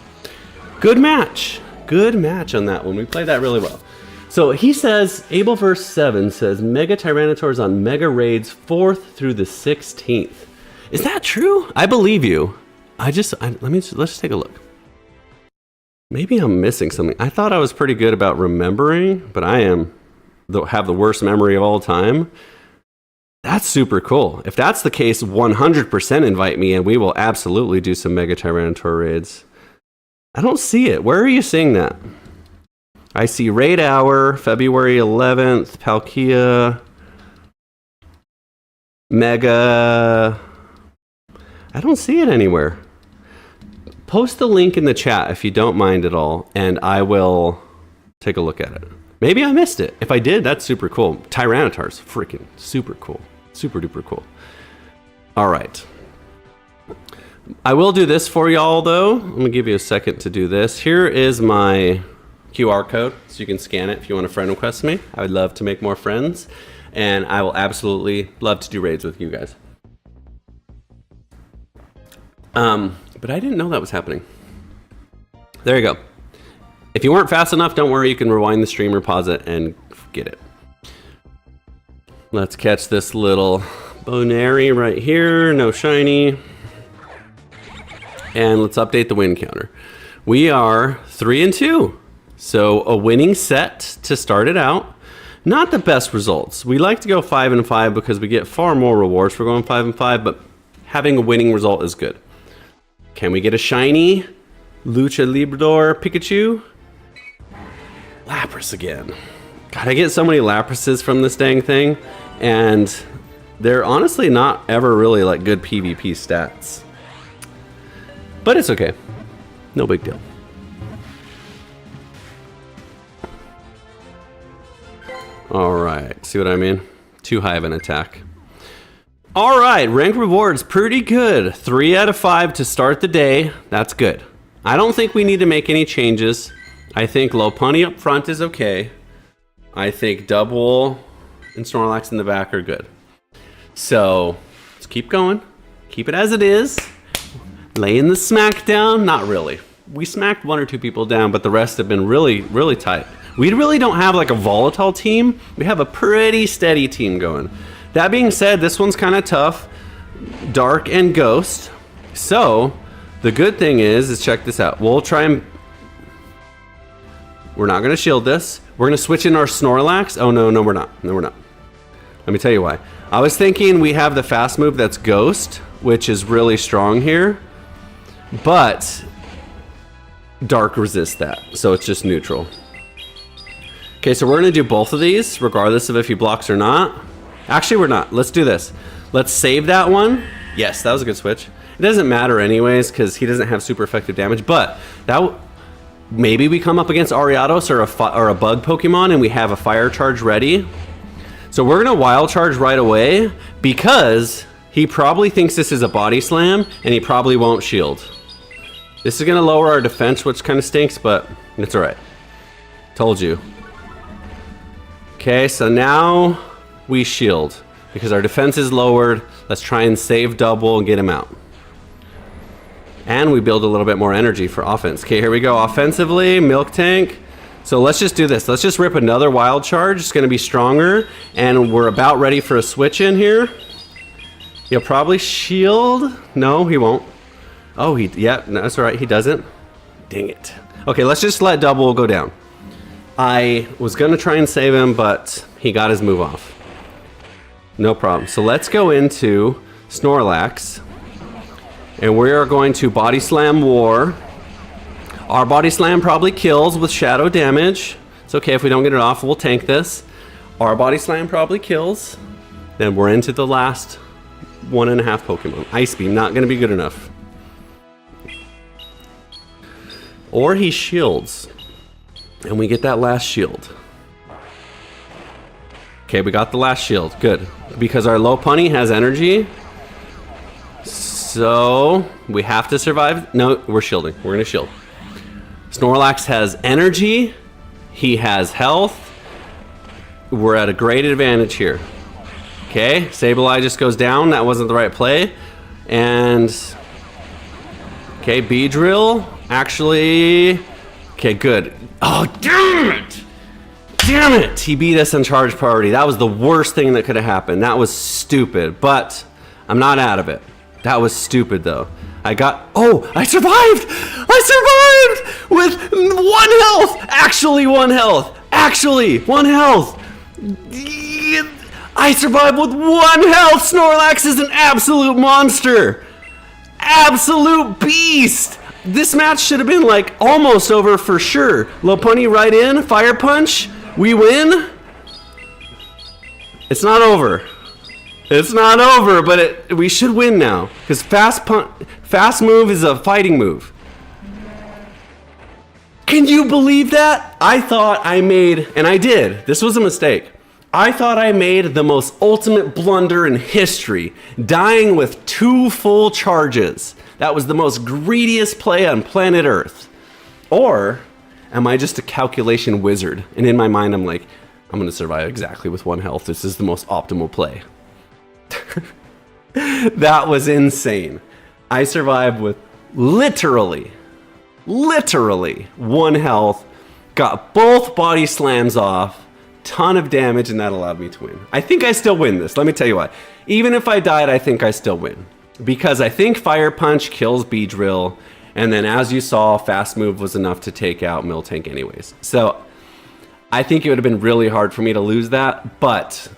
Good match. Good match on that one. We played that really well. So he says, Ableverse7 says, Mega Tyranitar's on Mega Raids 4th through the 16th. Is that true? I believe you. Let's just take a look. Maybe I'm missing something. I thought I was pretty good about remembering, but I have the worst memory of all time. That's super cool. If that's the case, 100% invite me and we will absolutely do some Mega Tyranitar raids. I don't see it. Where are you seeing that? I see Raid Hour, February 11th, Palkia, Mega. I don't see it anywhere. Post the link in the chat if you don't mind at all, and I will take a look at it. Maybe I missed it. If I did, that's super cool. Tyranitar's freaking super cool. Super duper cool. All right. I will do this for y'all though. I'm gonna give you a second to do this. Here is my QR code, so you can scan it if you want to friend request me. I would love to make more friends, and I will absolutely love to do raids with you guys. But I didn't know that was happening. There you go. If you weren't fast enough, don't worry, you can rewind the stream or pause it and get it. Let's catch this little Bonary right here, no shiny. And let's update the win counter. We are 3-2. So a winning set to start it out. Not the best results. We like to go 5 and 5 because we get far more rewards for going 5 and 5, but having a winning result is good. Can we get a shiny Lucha Librador Pikachu? Lapras again. God, I get so many Laprases from this dang thing, and they're honestly not ever really like good PvP stats. But it's okay. No big deal. Alright, see what I mean? Too high of an attack. Alright, rank rewards, pretty good. 3 out of 5 to start the day. That's good. I don't think we need to make any changes. I think Lopunny up front is okay. I think Double and Snorlax in the back are good. So, let's keep going. Keep it as it is. Laying the smack down. Not really. We smacked 1 or 2 people down, but the rest have been really, really tight. We really don't have like a volatile team. We have a pretty steady team going. That being said, this one's kind of tough. Dark and Ghost. So, the good thing is check this out. We'll try and... We're not going to shield this. We're going to switch in our Snorlax. Oh, no, we're not. No, we're not. Let me tell you why. I was thinking we have the fast move that's Ghost, which is really strong here. But Dark resists that, so it's just neutral. Okay, so we're going to do both of these, regardless of if he blocks or not. Actually, we're not. Let's do this. Let's save that one. Yes, that was a good switch. It doesn't matter anyways, because he doesn't have super effective damage, but that... Maybe we come up against Ariados or a bug Pokemon and we have a fire charge ready. So we're going to wild charge right away because he probably thinks this is a body slam and he probably won't shield. This is going to lower our defense, which kind of stinks, but it's all right. Told you. Okay, so now we shield because our defense is lowered. Let's try and save Double and get him out. And we build a little bit more energy for offense. Okay, here we go. Offensively, Milk Tank. So let's just do this. Let's just rip another wild charge. It's going to be stronger. And we're about ready for a switch in here. He'll probably shield. No, he won't. Oh, yeah, no, that's all right. He doesn't. Dang it. Okay, let's just let Double go down. I was going to try and save him, but he got his move off. No problem. So let's go into Snorlax. And we are going to Body Slam War. Our Body Slam probably kills with shadow damage. It's okay if we don't get it off, we'll tank this. Our Body Slam probably kills. Then we're into the last 1.5 Pokemon. Ice Beam, not going to be good enough. Or he shields. And we get that last shield. Okay, we got the last shield. Good. Because our Lopunny has energy. So, we have to survive. No, we're shielding. We're going to shield. Snorlax has energy. He has health. We're at a great advantage here. Okay, Sableye just goes down. That wasn't the right play. And... Okay, Beedrill. Actually... Okay, good. Oh, damn it! Damn it! He beat us on charge priority. That was the worst thing that could have happened. That was stupid. But, I'm not out of it. That was stupid, though. Oh, I survived! I survived! With 1 health! Actually, 1 health! Actually, 1 health! I survived with 1 health! Snorlax is an absolute monster! Absolute beast! This match should have been, like, almost over for sure. Lopunny right in, Fire Punch, we win. It's not over. It's not over, but we should win now. Because fast move is a fighting move. Can you believe that? I thought I made, and I did, this was a mistake. I thought I made the most ultimate blunder in history, dying with 2 full charges. That was the most greediest play on planet Earth. Or am I just a calculation wizard? And in my mind, I'm like, I'm going to survive exactly with 1 health. This is the most optimal play. That was insane. I survived with literally 1 health, got both body slams off, ton of damage, and that allowed me to win. I think I still win this. Let me tell you why. Even if I died, I think I still win. Because I think Fire Punch kills Beedrill, and then as you saw, Fast Move was enough to take out Miltank anyways. So I think it would have been really hard for me to lose that, but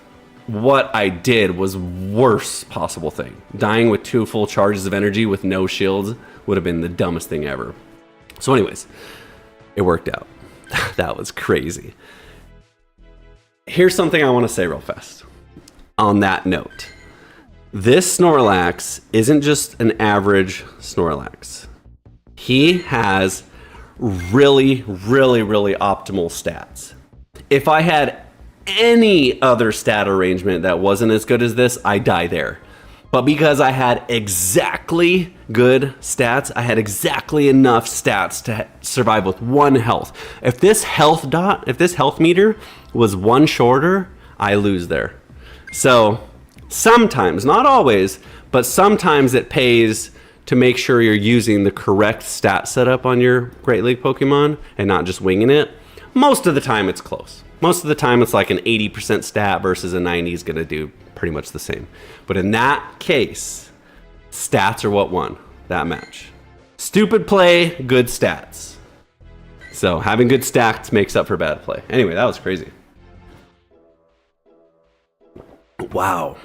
what I did was worst possible thing. Dying with 2 full charges of energy with no shields would have been the dumbest thing ever. So anyways, it worked out. That was crazy. Here's something I want to say real fast. On that note, this Snorlax isn't just an average Snorlax. He has really, really, really optimal stats. If I had any other stat arrangement that wasn't as good as this, I'd die there. But because I had exactly good stats, I had exactly enough stats to survive with 1 health. If this health meter was 1 shorter, I lose there. So sometimes, not always, but sometimes it pays to make sure you're using the correct stat setup on your Great League Pokemon and not just winging it. Most of the time it's close. Most of the time it's like an 80% stat versus a 90 is going to do pretty much the same. But in that case, stats are what won that match. Stupid play, good stats. So having good stats makes up for bad play. Anyway, that was crazy. Wow.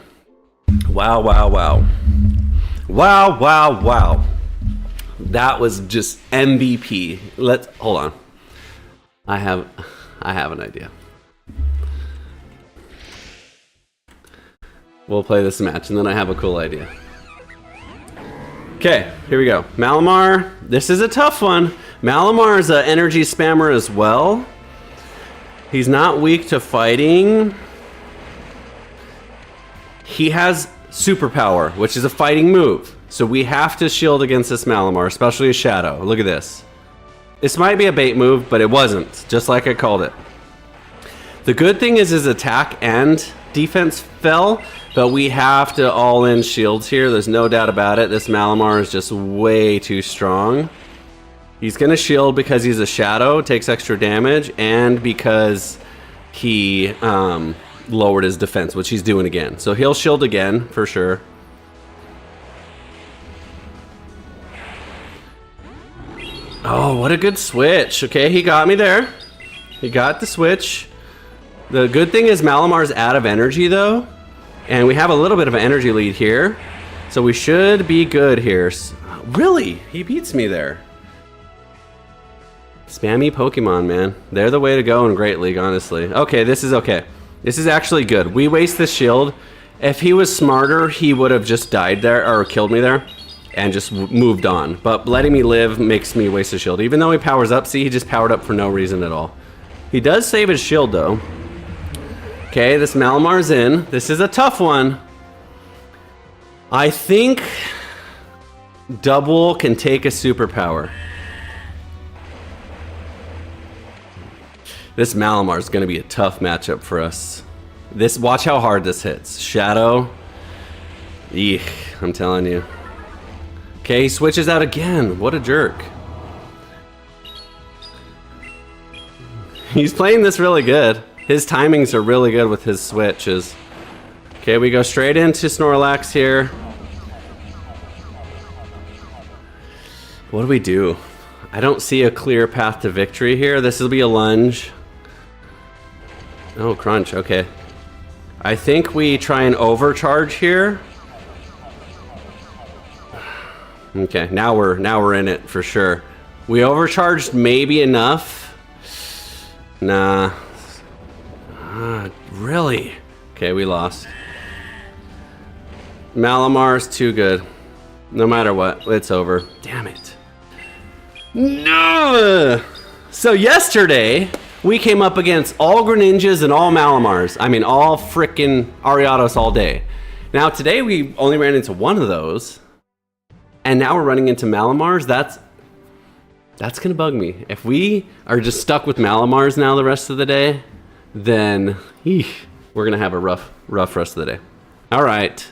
Wow, wow, wow. Wow, wow, wow. That was just MVP. Hold on. I have an idea. We'll play this match and then I have a cool idea. Okay, here we go. Malamar, this is a tough one. Malamar is an energy spammer as well. He's not weak to fighting. He has superpower, which is a fighting move. So we have to shield against this Malamar, especially a Shadow. Look at this. This might be a bait move, but it wasn't, just like I called it. The good thing is his attack and defense fell, but we have to all in shields here. There's no doubt about it. This Malamar is just way too strong. He's going to shield because he's a Shadow, takes extra damage, and because he lowered his defense, which he's doing again. So he'll shield again, for sure. Oh, what a good switch. Okay, he got me there. He got the switch. The good thing is Malamar's out of energy, though. And we have a little bit of an energy lead here. So we should be good here. Really? He beats me there. Spammy Pokemon, man. They're the way to go in Great League, honestly. Okay, this is okay. This is actually good. We waste the shield. If he was smarter, he would have just died there or killed me there and just moved on. But letting me live makes me waste a shield. Even though he powers up, see, he just powered up for no reason at all. He does save his shield, though. Okay, this Malamar's in. This is a tough one. I think Double can take a superpower. This Malamar is going to be a tough matchup for us. Watch how hard this hits. Shadow. Eek, I'm telling you. Okay, he switches out again. What a jerk. He's playing this really good. His timings are really good with his switches. Okay, we go straight into Snorlax here. What do we do? I don't see a clear path to victory here. This will be a lunge. Oh, crunch. Okay. I think we try and overcharge here. Okay, now we're in it for sure. We overcharged maybe enough. Nah. Really? Okay, we lost. Malamar's too good. No matter what, it's over. Damn it. No! So yesterday, we came up against all Greninjas and all Malamars. I mean, all frickin' Ariados all day. Now today, we only ran into one of those. And now we're running into Malamars. That's gonna bug me. If we are just stuck with Malamars now the rest of the day, then we're gonna have a rough rest of the day. All right,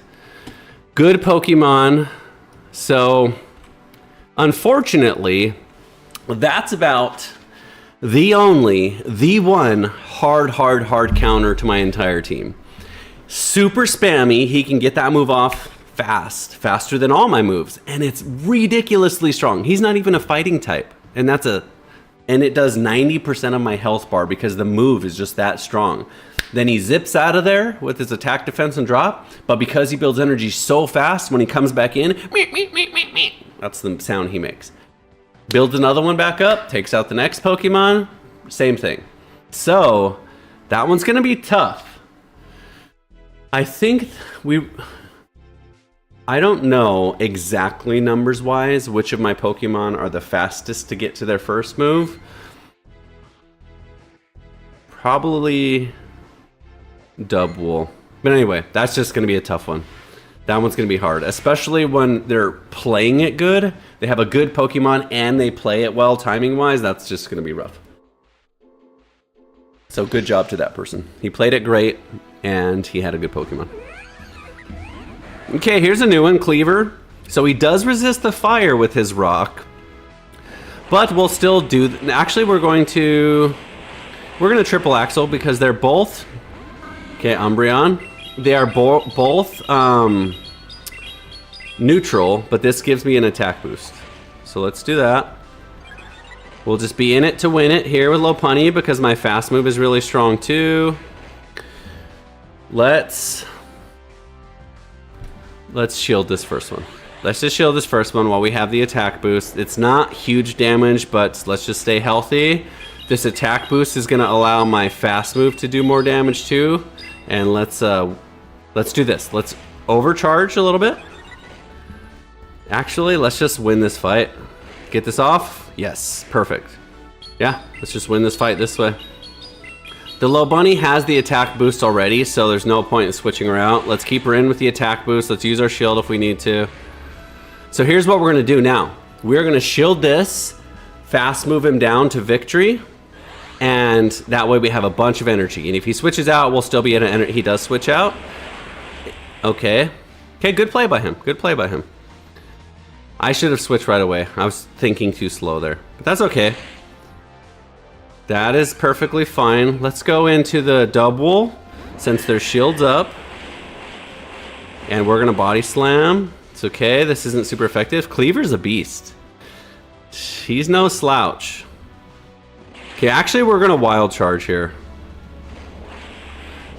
good Pokemon. So, unfortunately, that's about the one hard counter to my entire team. Super spammy. He can get that move off faster than all my moves, and it's ridiculously strong. He's not even a fighting type, and that's a and it does 90% of my health bar because the move is just that strong. Then he zips out of there with his attack, defense, and drop, but because he builds energy so fast, when he comes back in, that's the sound he makes. Builds another one back up, takes out the next Pokemon, same thing. So, that one's gonna be tough. I think I don't know exactly numbers-wise which of my Pokemon are the fastest to get to their first move. Probably Dubwool. But anyway, that's just going to be a tough one. That one's going to be hard, especially when they're playing it good. They have a good Pokemon and they play it well timing-wise. That's just going to be rough. So good job to that person. He played it great and he had a good Pokemon. Okay, here's a new one, Cleaver. So he does resist the fire with his rock, but we'll still do. Actually, we're going to triple axle because they're both. Okay, Umbreon. They are both neutral, but this gives me an attack boost. So let's do that. We'll just be in it to win it here with Lopunny because my fast move is really strong too. Let's shield this first one. Let's just shield this first one while we have the attack boost. It's not huge damage, but let's just stay healthy. This attack boost is gonna allow my fast move to do more damage too. And let's do this. Let's overcharge a little bit. Actually, let's just win this fight. Get this off. Yes, perfect. Yeah, let's just win this fight this way. The Lopunny has the attack boost already, so there's no point in switching her out. Let's keep her in with the attack boost. Let's use our shield if we need to. So here's what we're going to do now. We're going to shield this, fast move him down to victory, and that way we have a bunch of energy. And if he switches out, we'll still be in an energy. He does switch out. Okay. Okay, good play by him. Good play by him. I should have switched right away. I was thinking too slow there, but that's okay. That is perfectly fine. Let's go into the Dubwool since their shield's up. And we're gonna body slam. It's okay, this isn't super effective. Cleaver's a beast. He's no slouch. Okay, actually we're gonna wild charge here.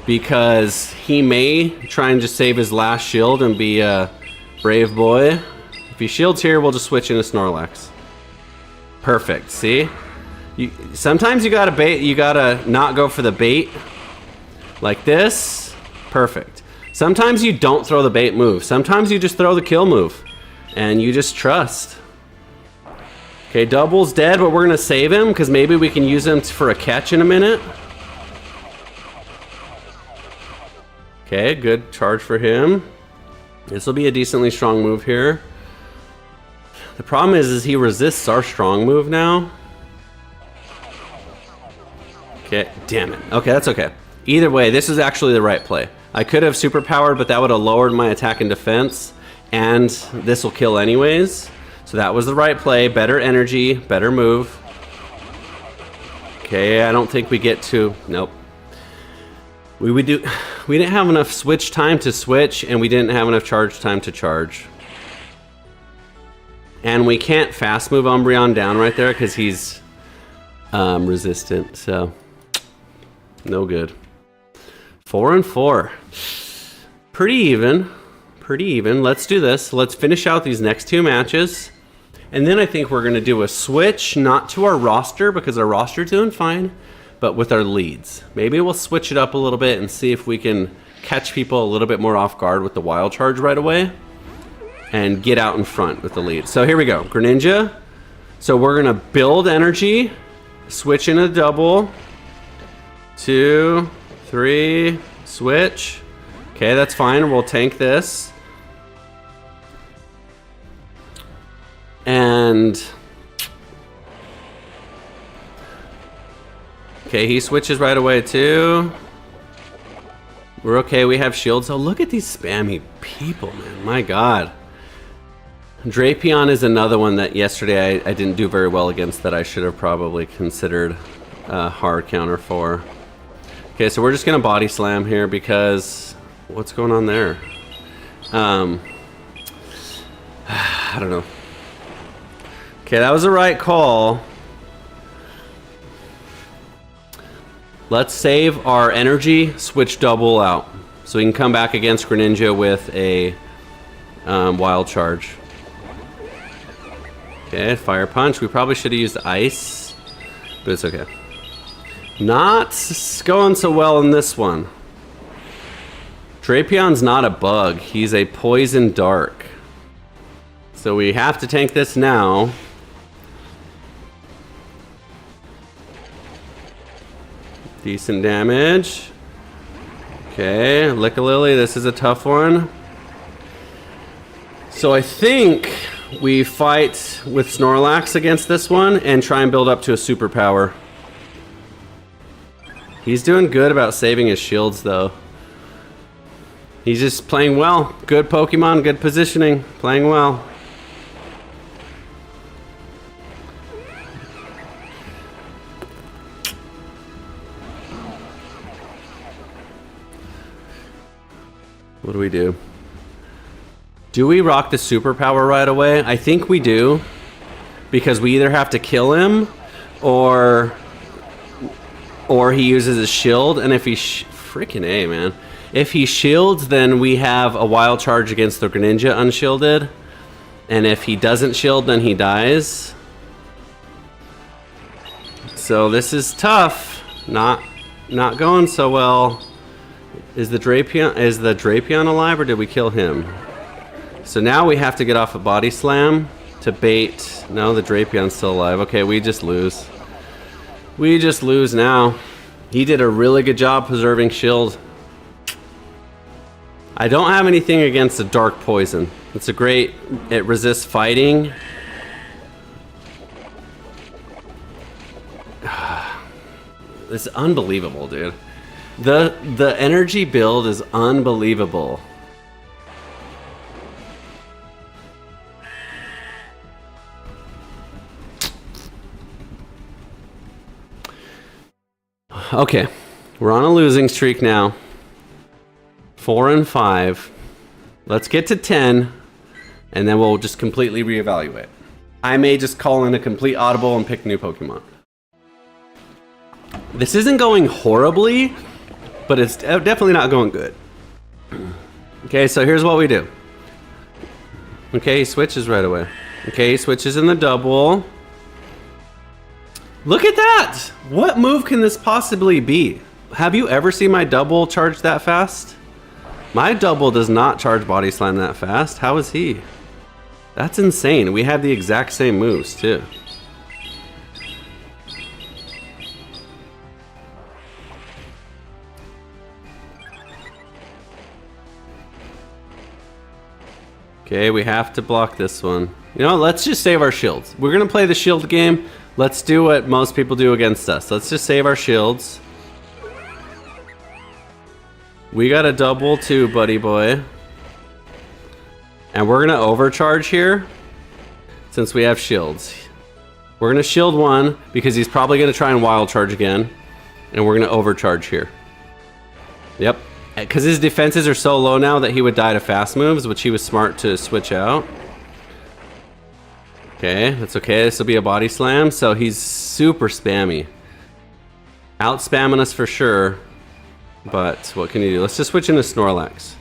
Because he may try and just save his last shield and be a brave boy. If he shields here, we'll just switch into Snorlax. Perfect, see? Sometimes you gotta bait, you gotta not go for the bait. Like this, perfect. Sometimes you don't throw the bait move. Sometimes you just throw the kill move. And you just trust. Okay, Dubwool's dead, but we're gonna save him because maybe we can use him for a catch in a minute. Okay, good charge for him. This will be a decently strong move here. The problem is he resists our strong move now. Okay, damn it. Okay, that's okay. Either way, this is actually the right play. I could have superpowered, but that would have lowered my attack and defense, and this will kill anyways. So that was the right play. Better energy, better move. Okay, I don't think we get to... Nope. We didn't have enough switch time to switch, and we didn't have enough charge time to charge. And we can't fast move Umbreon down right there because he's resistant, so no good. 4 and 4. Pretty even. Pretty even. Let's do this. Let's finish out these next 2 matches. And then I think we're going to do a switch, not to our roster because our roster's doing fine, but with our leads. Maybe we'll switch it up a little bit and see if we can catch people a little bit more off guard with the wild charge right away and get out in front with the lead. So here we go. Greninja. So we're going to build energy, switch in a double. 2, 3, switch. Okay, that's fine. We'll tank this. And okay, he switches right away too. We're okay, we have shields. Oh, look at these spammy people, man. My God. Drapion is another one that yesterday I didn't do very well against that I should have probably considered a hard counter for. Okay, so we're just gonna body slam here because what's going on there? I don't know. Okay, that was the right call. Let's save our energy, switch double out. So we can come back against Greninja with a wild charge. Okay, fire punch. We probably should have used ice, but it's okay. Not going so well in this one. Drapion's not a bug. He's a poison dark. So we have to tank this now. Decent damage. Okay, Lick-a-Lily, this is a tough one. So I think we fight with Snorlax against this one and try and build up to a superpower. He's doing good about saving his shields though. He's just playing well. Good Pokemon, good positioning, playing well. What do we do? Do we rock the superpower right away? I think we do. Because we either have to kill him or he uses his shield. And if he... freaking A, man. If he shields, then we have a wild charge against the Greninja unshielded. And if he doesn't shield, then he dies. So this is tough. Not going so well. Is the Drapion alive, or did we kill him? So now we have to get off a body slam to bait. No, the Drapion's still alive. Okay, we just lose. We just lose now. He did a really good job preserving shield. I don't have anything against the dark poison. It's a great, it resists fighting. This is unbelievable, dude. The energy build is unbelievable. Okay, we're on a losing streak now. 4 and 5. Let's get to 10, and then we'll just completely reevaluate. I may just call in a complete audible and pick new Pokemon. This isn't going horribly, but it's definitely not going good. Okay, so here's what we do. Okay, he switches right away. Okay, he switches in the double. Look at that! What move can this possibly be? Have you ever seen my double charge that fast? My double does not charge Body Slam that fast. How is he? That's insane. We have the exact same moves, too. Okay, we have to block this one. You know what? Let's just save our shields. We're going to play the shield game. Let's do what most people do against us. Let's just save our shields. We got a double too, buddy boy. And we're going to overcharge here since we have shields. We're going to shield one because he's probably going to try and wild charge again. And we're going to overcharge here. Yep. Because his defenses are so low now that he would die to fast moves, which he was smart to switch out. Okay, that's okay. This will be a body slam. So he's super spammy. Out spamming us for sure. But what can you do? Let's just switch into Snorlax.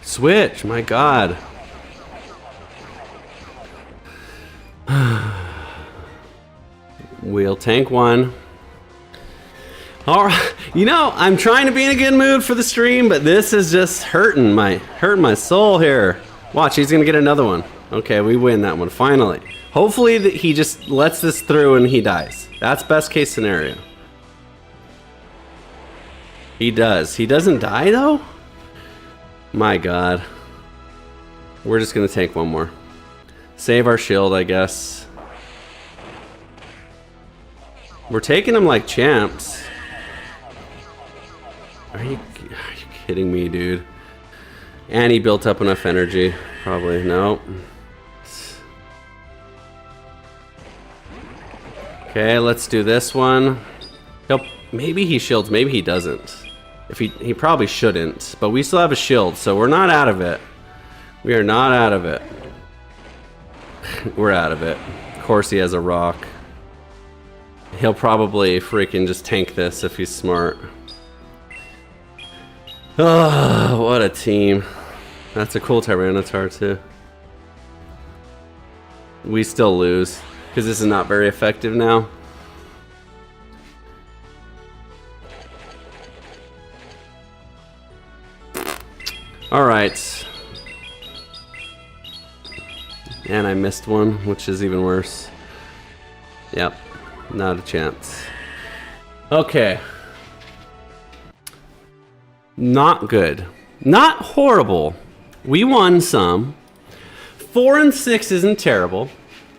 Switch, my god. We'll tank one. All right, you know, I'm trying to be in a good mood for the stream, but this is just hurting my soul here. Watch, he's gonna get another one. Okay, we win that one finally. Hopefully that he just lets this through and he dies. That's best case scenario. He does. He doesn't die though? My god. We're just gonna take one more. Save our shield, I guess. We're taking him like champs. Are you kidding me, dude? And he built up enough energy. Probably. No. Okay, let's do this one. Maybe he shields, maybe he doesn't. If he probably shouldn't, but we still have a shield, so we're not out of it. We are not out of it. We're out of it. Of course he has a rock. He'll probably freaking just tank this if he's smart. Oh, what a team. That's a cool Tyranitar too. We still lose because this is not very effective now. All right. And I missed one, which is even worse. Yep, not a chance. Okay. Not good. Not horrible. We won some. 4 and 6 isn't terrible.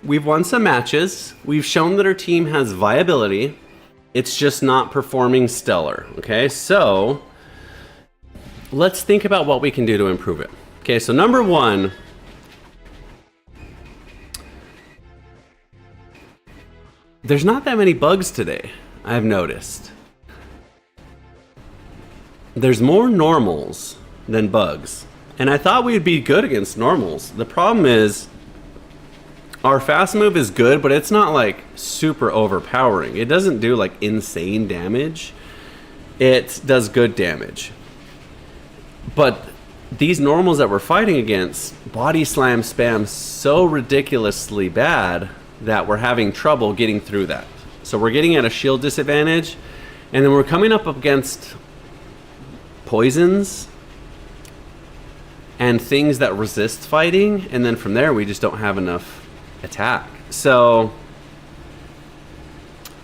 We've won some matches. We've shown that our team has viability. It's just not performing stellar. Okay, so let's think about what we can do to improve it. Okay, so number one, there's not that many bugs today, I've noticed. There's more normals than bugs. And I thought we'd be good against normals. The problem is our fast move is good, but it's not like super overpowering. It doesn't do like insane damage. It does good damage. But these normals that we're fighting against body slam spam so ridiculously bad that we're having trouble getting through that. So we're getting at a shield disadvantage, and then we're coming up against poisons and things that resist fighting, and then from there we just don't have enough attack. So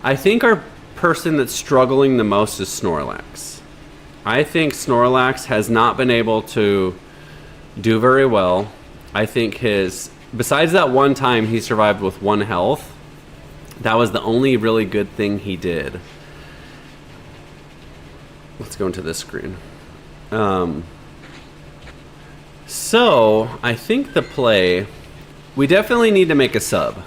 I think our person that's struggling the most is Snorlax. I think Snorlax has not been able to do very well. I think besides that one time he survived with 1 health, that was the only really good thing he did. Let's go into this screen. So I think the play, we definitely need to make a sub.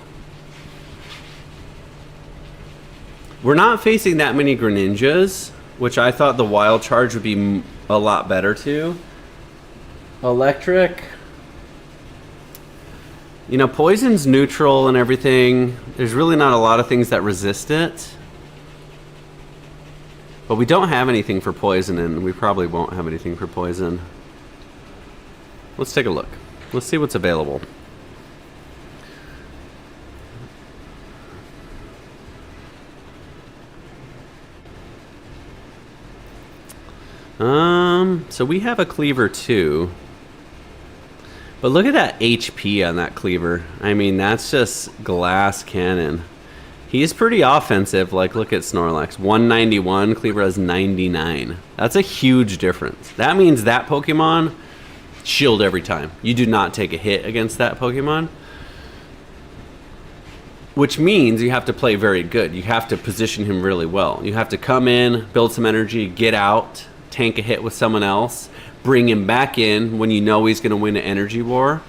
We're not facing that many Greninjas, which I thought the Wild Charge would be a lot better too. Electric, you know, poison's neutral and everything. There's really not a lot of things that resist it. But we don't have anything for poison, and we probably won't have anything for poison. Let's take a look. Let's see what's available. So we have a cleaver too. But look at that HP on that cleaver. I mean, that's just glass cannon. He's pretty offensive. Like, look at Snorlax. 191, cleaver has 99. That's a huge difference. That means that Pokemon, shield every time. You do not take a hit against that Pokemon. Which means you have to play very good. You have to position him really well. You have to come in, build some energy, get out, tank a hit with someone else, bring him back in when you know he's going to win an energy war.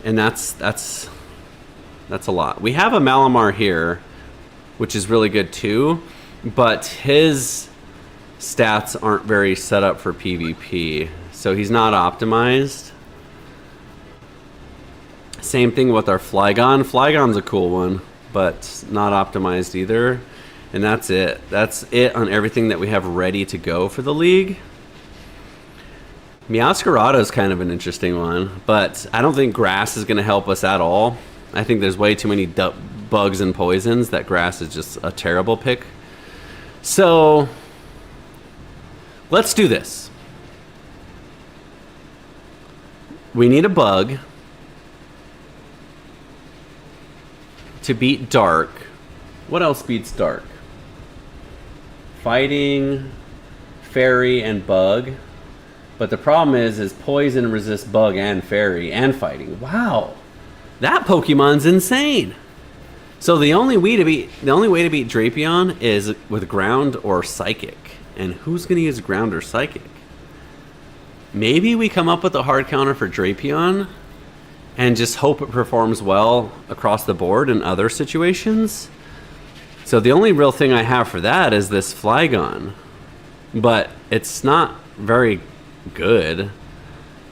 And that's a lot. We have a Malamar here, which is really good too, but his stats aren't very set up for PvP, so he's not optimized. Same thing with our Flygon. Flygon's a cool one, but not optimized either. And that's it. That's it on everything that we have ready to go for the league. Meowscarada is kind of an interesting one, but I don't think grass is going to help us at all. I think there's way too many bugs and poisons that grass is just a terrible pick. So let's do this. We need a bug to beat dark. What else beats dark? Fighting, fairy, and bug. But the problem is poison resists bug and fairy and fighting. Wow, that Pokemon's insane. So the only way to beat Drapion is with ground or psychic. And who's gonna use ground or psychic? Maybe we come up with a hard counter for Drapion and just hope it performs well across the board in other situations. So the only real thing I have for that is this Flygon. But it's not very good.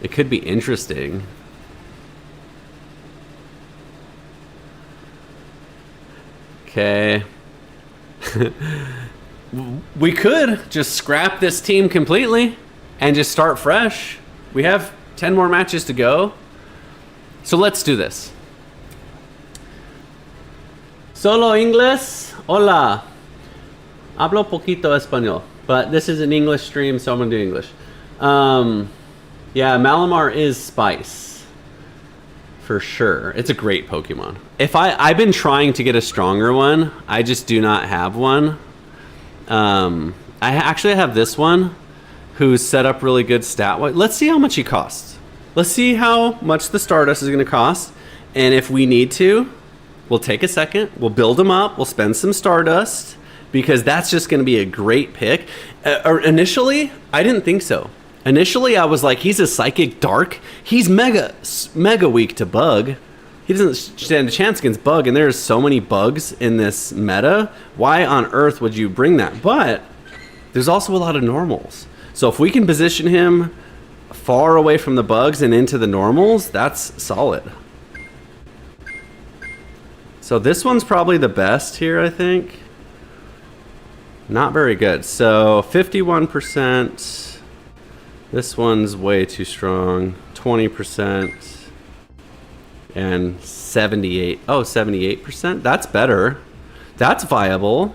It could be interesting. Okay. We could just scrap this team completely and just start fresh. We have 10 more matches to go. So let's do this. Solo Inglés? Hola. Hablo poquito español. But this is an English stream, so I'm gonna do English. Yeah, Malamar is spice. For sure. It's a great Pokemon. I've been trying to get a stronger one. I just do not have one. I actually have this one who's set up really good stat. Let's see how much he costs. Let's see how much the Stardust is going to cost. And if we need to, we'll take a second. We'll build him up. We'll spend some Stardust because that's just going to be a great pick. Initially, I didn't think so. Initially, I was like, he's a Psychic Dark. He's mega weak to Bug. He doesn't stand a chance against Bug, and there's so many bugs in this meta. Why on earth would you bring that? But there's also a lot of normals. So if we can position him far away from the bugs and into the normals, that's solid. So this one's probably the best here, I think. Not very good. So 51%. This one's way too strong. 20%. And 78. Oh, 78%? That's better. That's viable.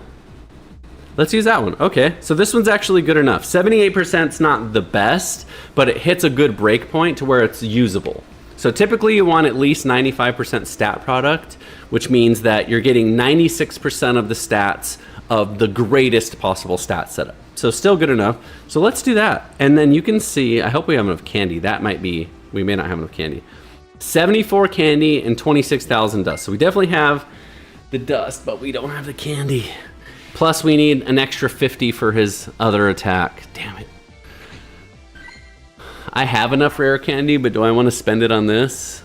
Let's use that one. Okay, so this one's actually good enough. 78% is not the best, but it hits a good break point to where it's usable. So typically you want at least 95% stat product, which means that you're getting 96% of the stats of the greatest possible stat setup. So still good enough. So let's do that. And then you can see, I hope we have enough candy. That might be, we may not have enough candy. 74 candy and 26,000 dust. So we definitely have the dust, but we don't have the candy. Plus we need an extra 50 for his other attack. Damn it. I have enough rare candy, but do I want to spend it on this?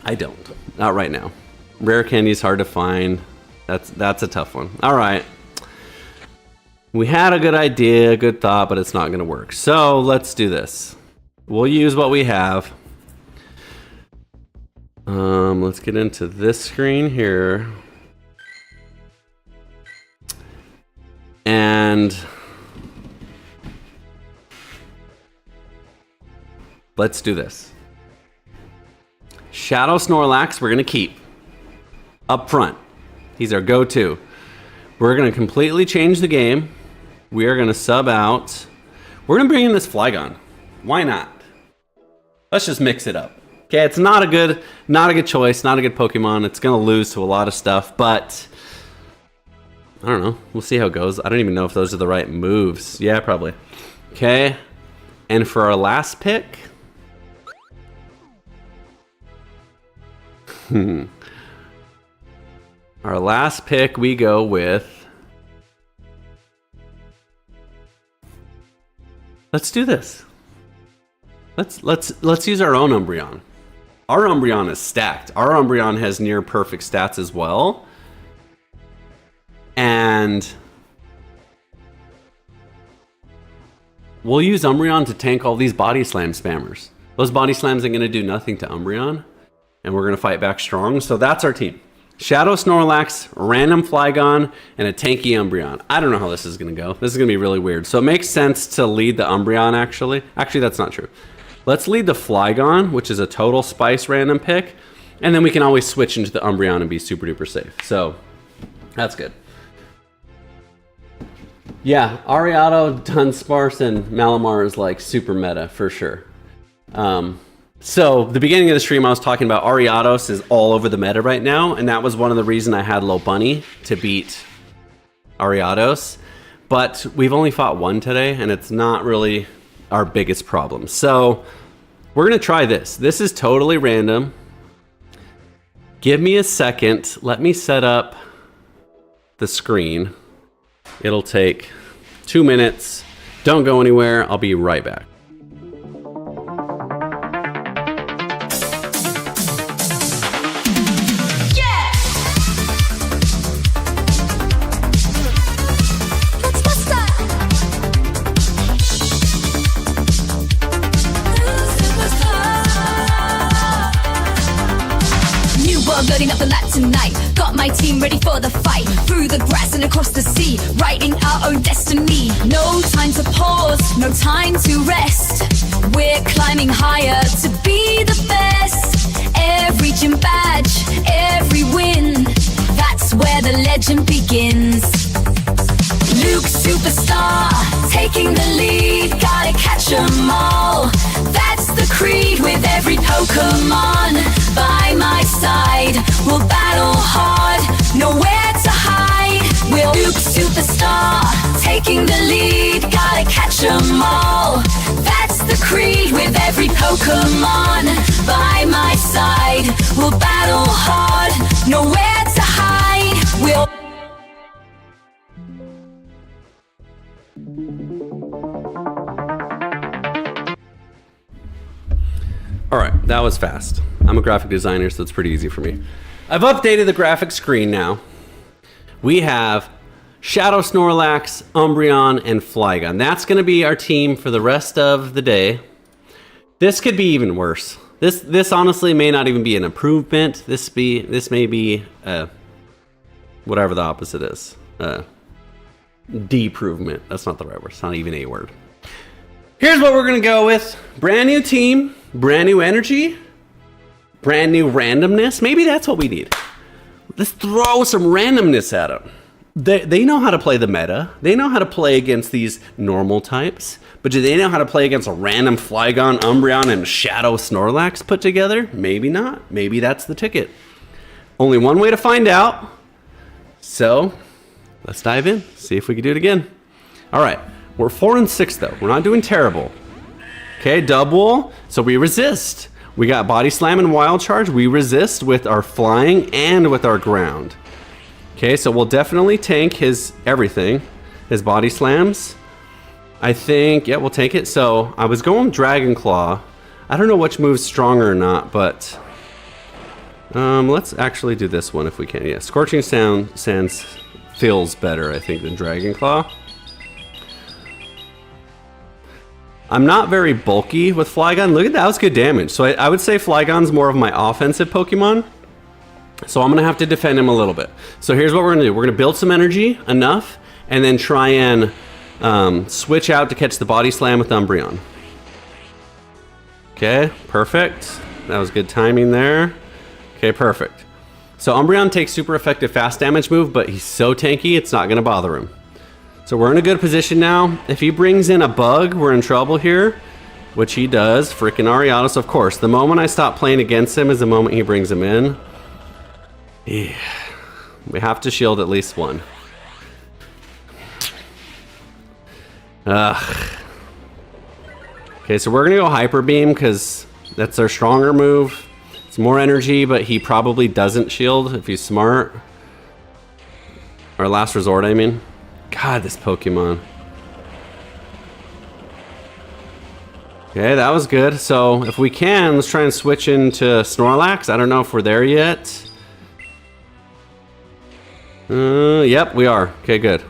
I don't. Not right now. Rare candy is hard to find. That's a tough one. All right. We had a good idea, a good thought, but it's not going to work. So let's do this. We'll use what we have. Let's get into this screen here. And let's do this. Shadow Snorlax, we're going to keep up front. He's our go-to. We're going to completely change the game. We are going to sub out. We're going to bring in this Flygon. Why not? Let's just mix it up. Okay, it's not a good choice, not a good Pokemon. It's going to lose to a lot of stuff, but I don't know. We'll see how it goes. I don't even know if those are the right moves. Yeah, probably. Okay, and for our last pick, our last pick, we go with. Let's do this. Let's use our own Umbreon. Our Umbreon is stacked. Our Umbreon has near perfect stats as well. And we'll use Umbreon to tank all these Body Slam spammers. Those Body Slams are going to do nothing to Umbreon. And we're going to fight back strong. So that's our team. Shadow Snorlax, random Flygon, and a tanky Umbreon. I don't know how this is going to go. This is going to be really weird. So it makes sense to lead the Umbreon, actually. Actually, that's not true. Let's lead the Flygon, which is a total spice random pick. And then we can always switch into the Umbreon and be super duper safe. So that's good. Yeah, Ariato, Dunsparce, and Malamar is like super meta for sure. So the beginning of the stream I was talking about Ariados is all over the meta right now, and that was one of the reasons I had Low Bunny to beat Ariados. But we've only fought one today, and it's not really our biggest problem. So we're gonna try this. This is totally random. Give me a second. Let me set up the screen. It'll take 2 minutes. Don't go anywhere. I'll be right back. Loading up the lap tonight. Got my team ready for the fight. Through the grass and across the sea. Writing our own destiny. No time to pause, no time to rest. We're climbing higher to be the best. Every gym badge, every win. That's where the legend begins. Luke Superstar, taking the lead. Gotta catch 'em all. That's the creed with every Pokémon. By my side, we'll battle hard. Nowhere to hide. We'll Luke Superstar, taking the lead. Gotta catch 'em all. That's the creed with every Pokémon. By my side, we'll battle hard. Nowhere to hide. We'll All right, that was fast. I'm a graphic designer, so it's pretty easy for me. I've updated the graphic screen now. We have Shadow Snorlax, Umbreon, and Flygon. That's going to be our team for the rest of the day. This could be even worse. This honestly may not even be an improvement. This may be whatever the opposite is. Deprovement. That's not the right word. It's not even a word. Here's what we're going to go with. Brand new team, brand new energy, brand new randomness. Maybe that's what we need. Let's throw some randomness at them. They know how to play the meta. They know how to play against these normal types. But do they know how to play against a random Flygon, Umbreon, and Shadow Snorlax put together? Maybe not. Maybe that's the ticket. Only one way to find out. So let's dive in. See if we can do it again. All right. We're 4 and 6 though. We're not doing terrible. Okay, double. So we resist. We got Body Slam and Wild Charge. We resist with our flying and with our ground. Okay, so we'll definitely tank his everything. His Body Slams. I think, yeah, we'll take it. So I was going Dragon Claw. I don't know which move's stronger or not, but let's actually do this one if we can. Yeah, Scorching Sands feels better, I think, than Dragon Claw. I'm not very bulky with Flygon. Look at that, was good damage. So I would say Flygon's more of my offensive Pokemon. So I'm gonna have to defend him a little bit. So here's what we're gonna do. We're gonna build some energy, enough, and then try and switch out to catch the Body Slam with Umbreon. Okay, perfect. That was good timing there. Okay, perfect. So Umbreon takes super effective fast damage move, but he's so tanky, it's not gonna bother him. So we're in a good position now. If he brings in a bug, we're in trouble here, which he does. Freaking Ariados, of course. The moment I stop playing against him is the moment he brings him in. Yeah. We have to shield at least one. Ugh. Okay, so we're gonna go Hyper Beam because that's our stronger move. It's more energy, but he probably doesn't shield if he's smart. Or Last Resort, I mean. God, this Pokemon. Okay, that was good. So if we can, let's try and switch into Snorlax. I don't know if we're there yet. Yep, we are. Okay, good.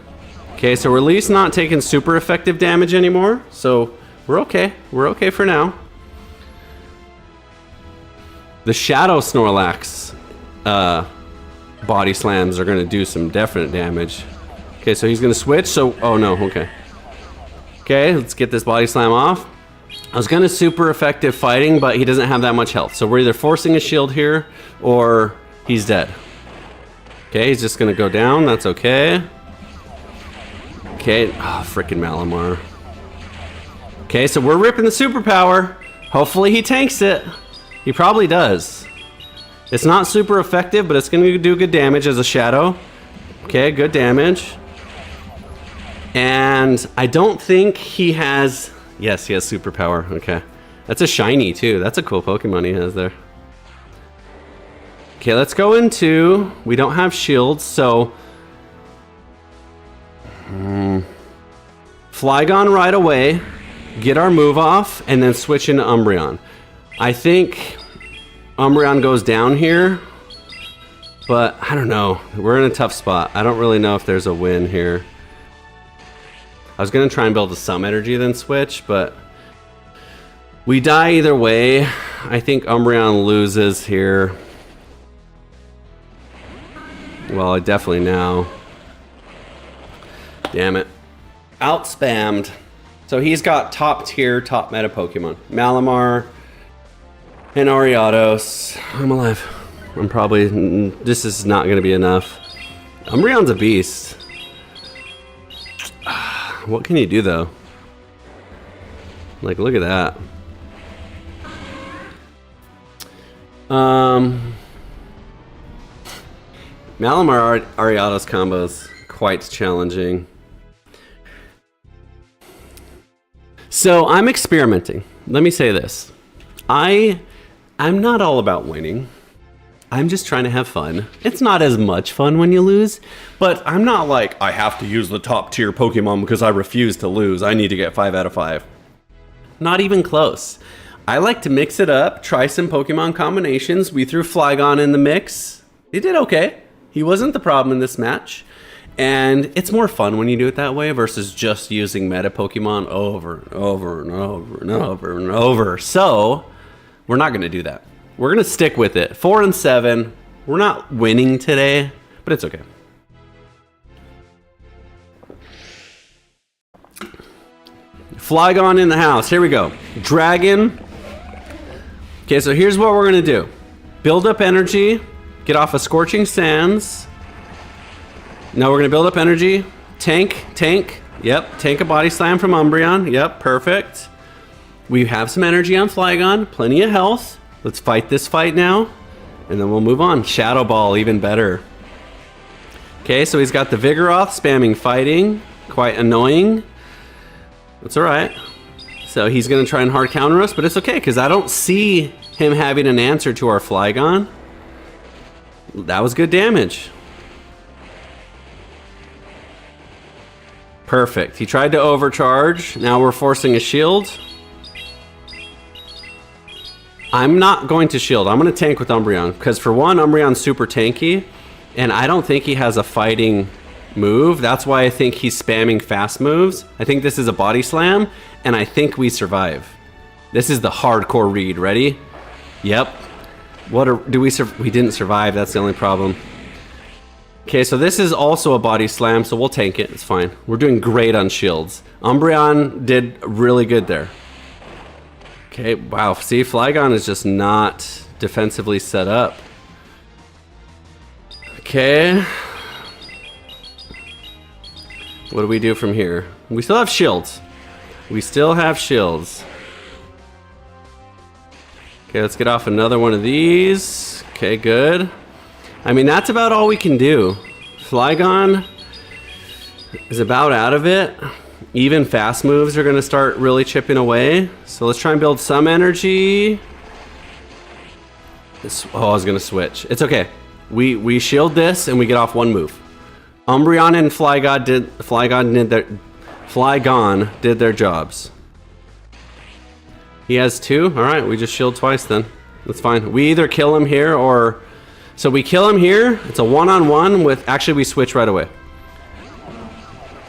Okay, so we're at least not taking super effective damage anymore. So we're okay. We're okay for now. The Shadow Snorlax Body Slams are going to do some definite damage. Okay, so he's going to switch. So, oh no, okay. Okay, let's get this Body Slam off. I was going to super effective fighting, but he doesn't have that much health. So we're either forcing a shield here or he's dead. Okay, he's just going to go down. That's okay. Okay, oh, freaking Malamar. Okay, so we're ripping the superpower. Hopefully he tanks it. He probably does. It's not super effective, but it's going to do good damage as a shadow. Okay, good damage. And I don't think he has... Yes, he has superpower. Okay. That's a shiny, too. That's a cool Pokemon he has there. Okay, let's go into... We don't have shields, so... Flygon right away. Get our move off, and then switch into Umbreon. I think Umbreon goes down here. But, I don't know. We're in a tough spot. I don't really know if there's a win here. I was going to try and build some energy then switch, but... We die either way. I think Umbreon loses here. Well, I definitely now. Damn it. Outspammed. So he's got top tier, top meta Pokemon. Malamar and Ariados. I'm alive. I'm probably... This is not going to be enough. Umbreon's a beast. What can you do, though? Like, look at that. Malamar Ariados combo is quite challenging. So I'm experimenting. Let me say this. I'm not all about winning. I'm just trying to have fun. It's not as much fun when you lose, but I'm not like, I have to use the top tier Pokemon because I refuse to lose. I need to get 5 out of 5. Not even close. I like to mix it up, try some Pokemon combinations. We threw Flygon in the mix. He did okay. He wasn't the problem in this match. And it's more fun when you do it that way versus just using meta Pokemon over and over and over and over and over. So we're not going to do that. We're going to stick with it. 4 and 7. We're not winning today, but it's okay. Flygon in the house. Here we go. Dragon. Okay, so here's what we're going to do. Build up energy. Get off of Scorching Sands. Now we're going to build up energy. Tank. Yep, tank a Body Slam from Umbreon. Yep, perfect. We have some energy on Flygon. Plenty of health. Let's fight this fight now. And then we'll move on. Shadow Ball, even better. Okay, so he's got the Vigoroth spamming fighting. Quite annoying. That's alright. So he's going to try and hard counter us, but it's okay because I don't see him having an answer to our Flygon. That was good damage. Perfect. He tried to overcharge. Now we're forcing a shield. I'm not going to shield. I'm going to tank with Umbreon because for one, Umbreon's super tanky and I don't think he has a fighting move. That's why I think he's spamming fast moves. I think this is a Body Slam and I think we survive. This is the hardcore read. Ready? Yep. We didn't survive. That's the only problem. Okay, so this is also a Body Slam, so we'll tank it. It's fine. We're doing great on shields. Umbreon did really good there. Okay, wow. See, Flygon is just not defensively set up. Okay. What do we do from here? We still have shields. We still have shields. Okay, let's get off another one of these. Okay, good. I mean, that's about all we can do. Flygon is about out of it. Even fast moves are going to start really chipping away. So let's try and build some energy. I was going to switch. It's okay. We shield this and we get off one move. Umbreon and Flygon did their jobs. He has 2. All right, we just shield twice then. That's fine. We either kill him here or... So we kill him here. It's a one-on-one with... Actually, we switch right away.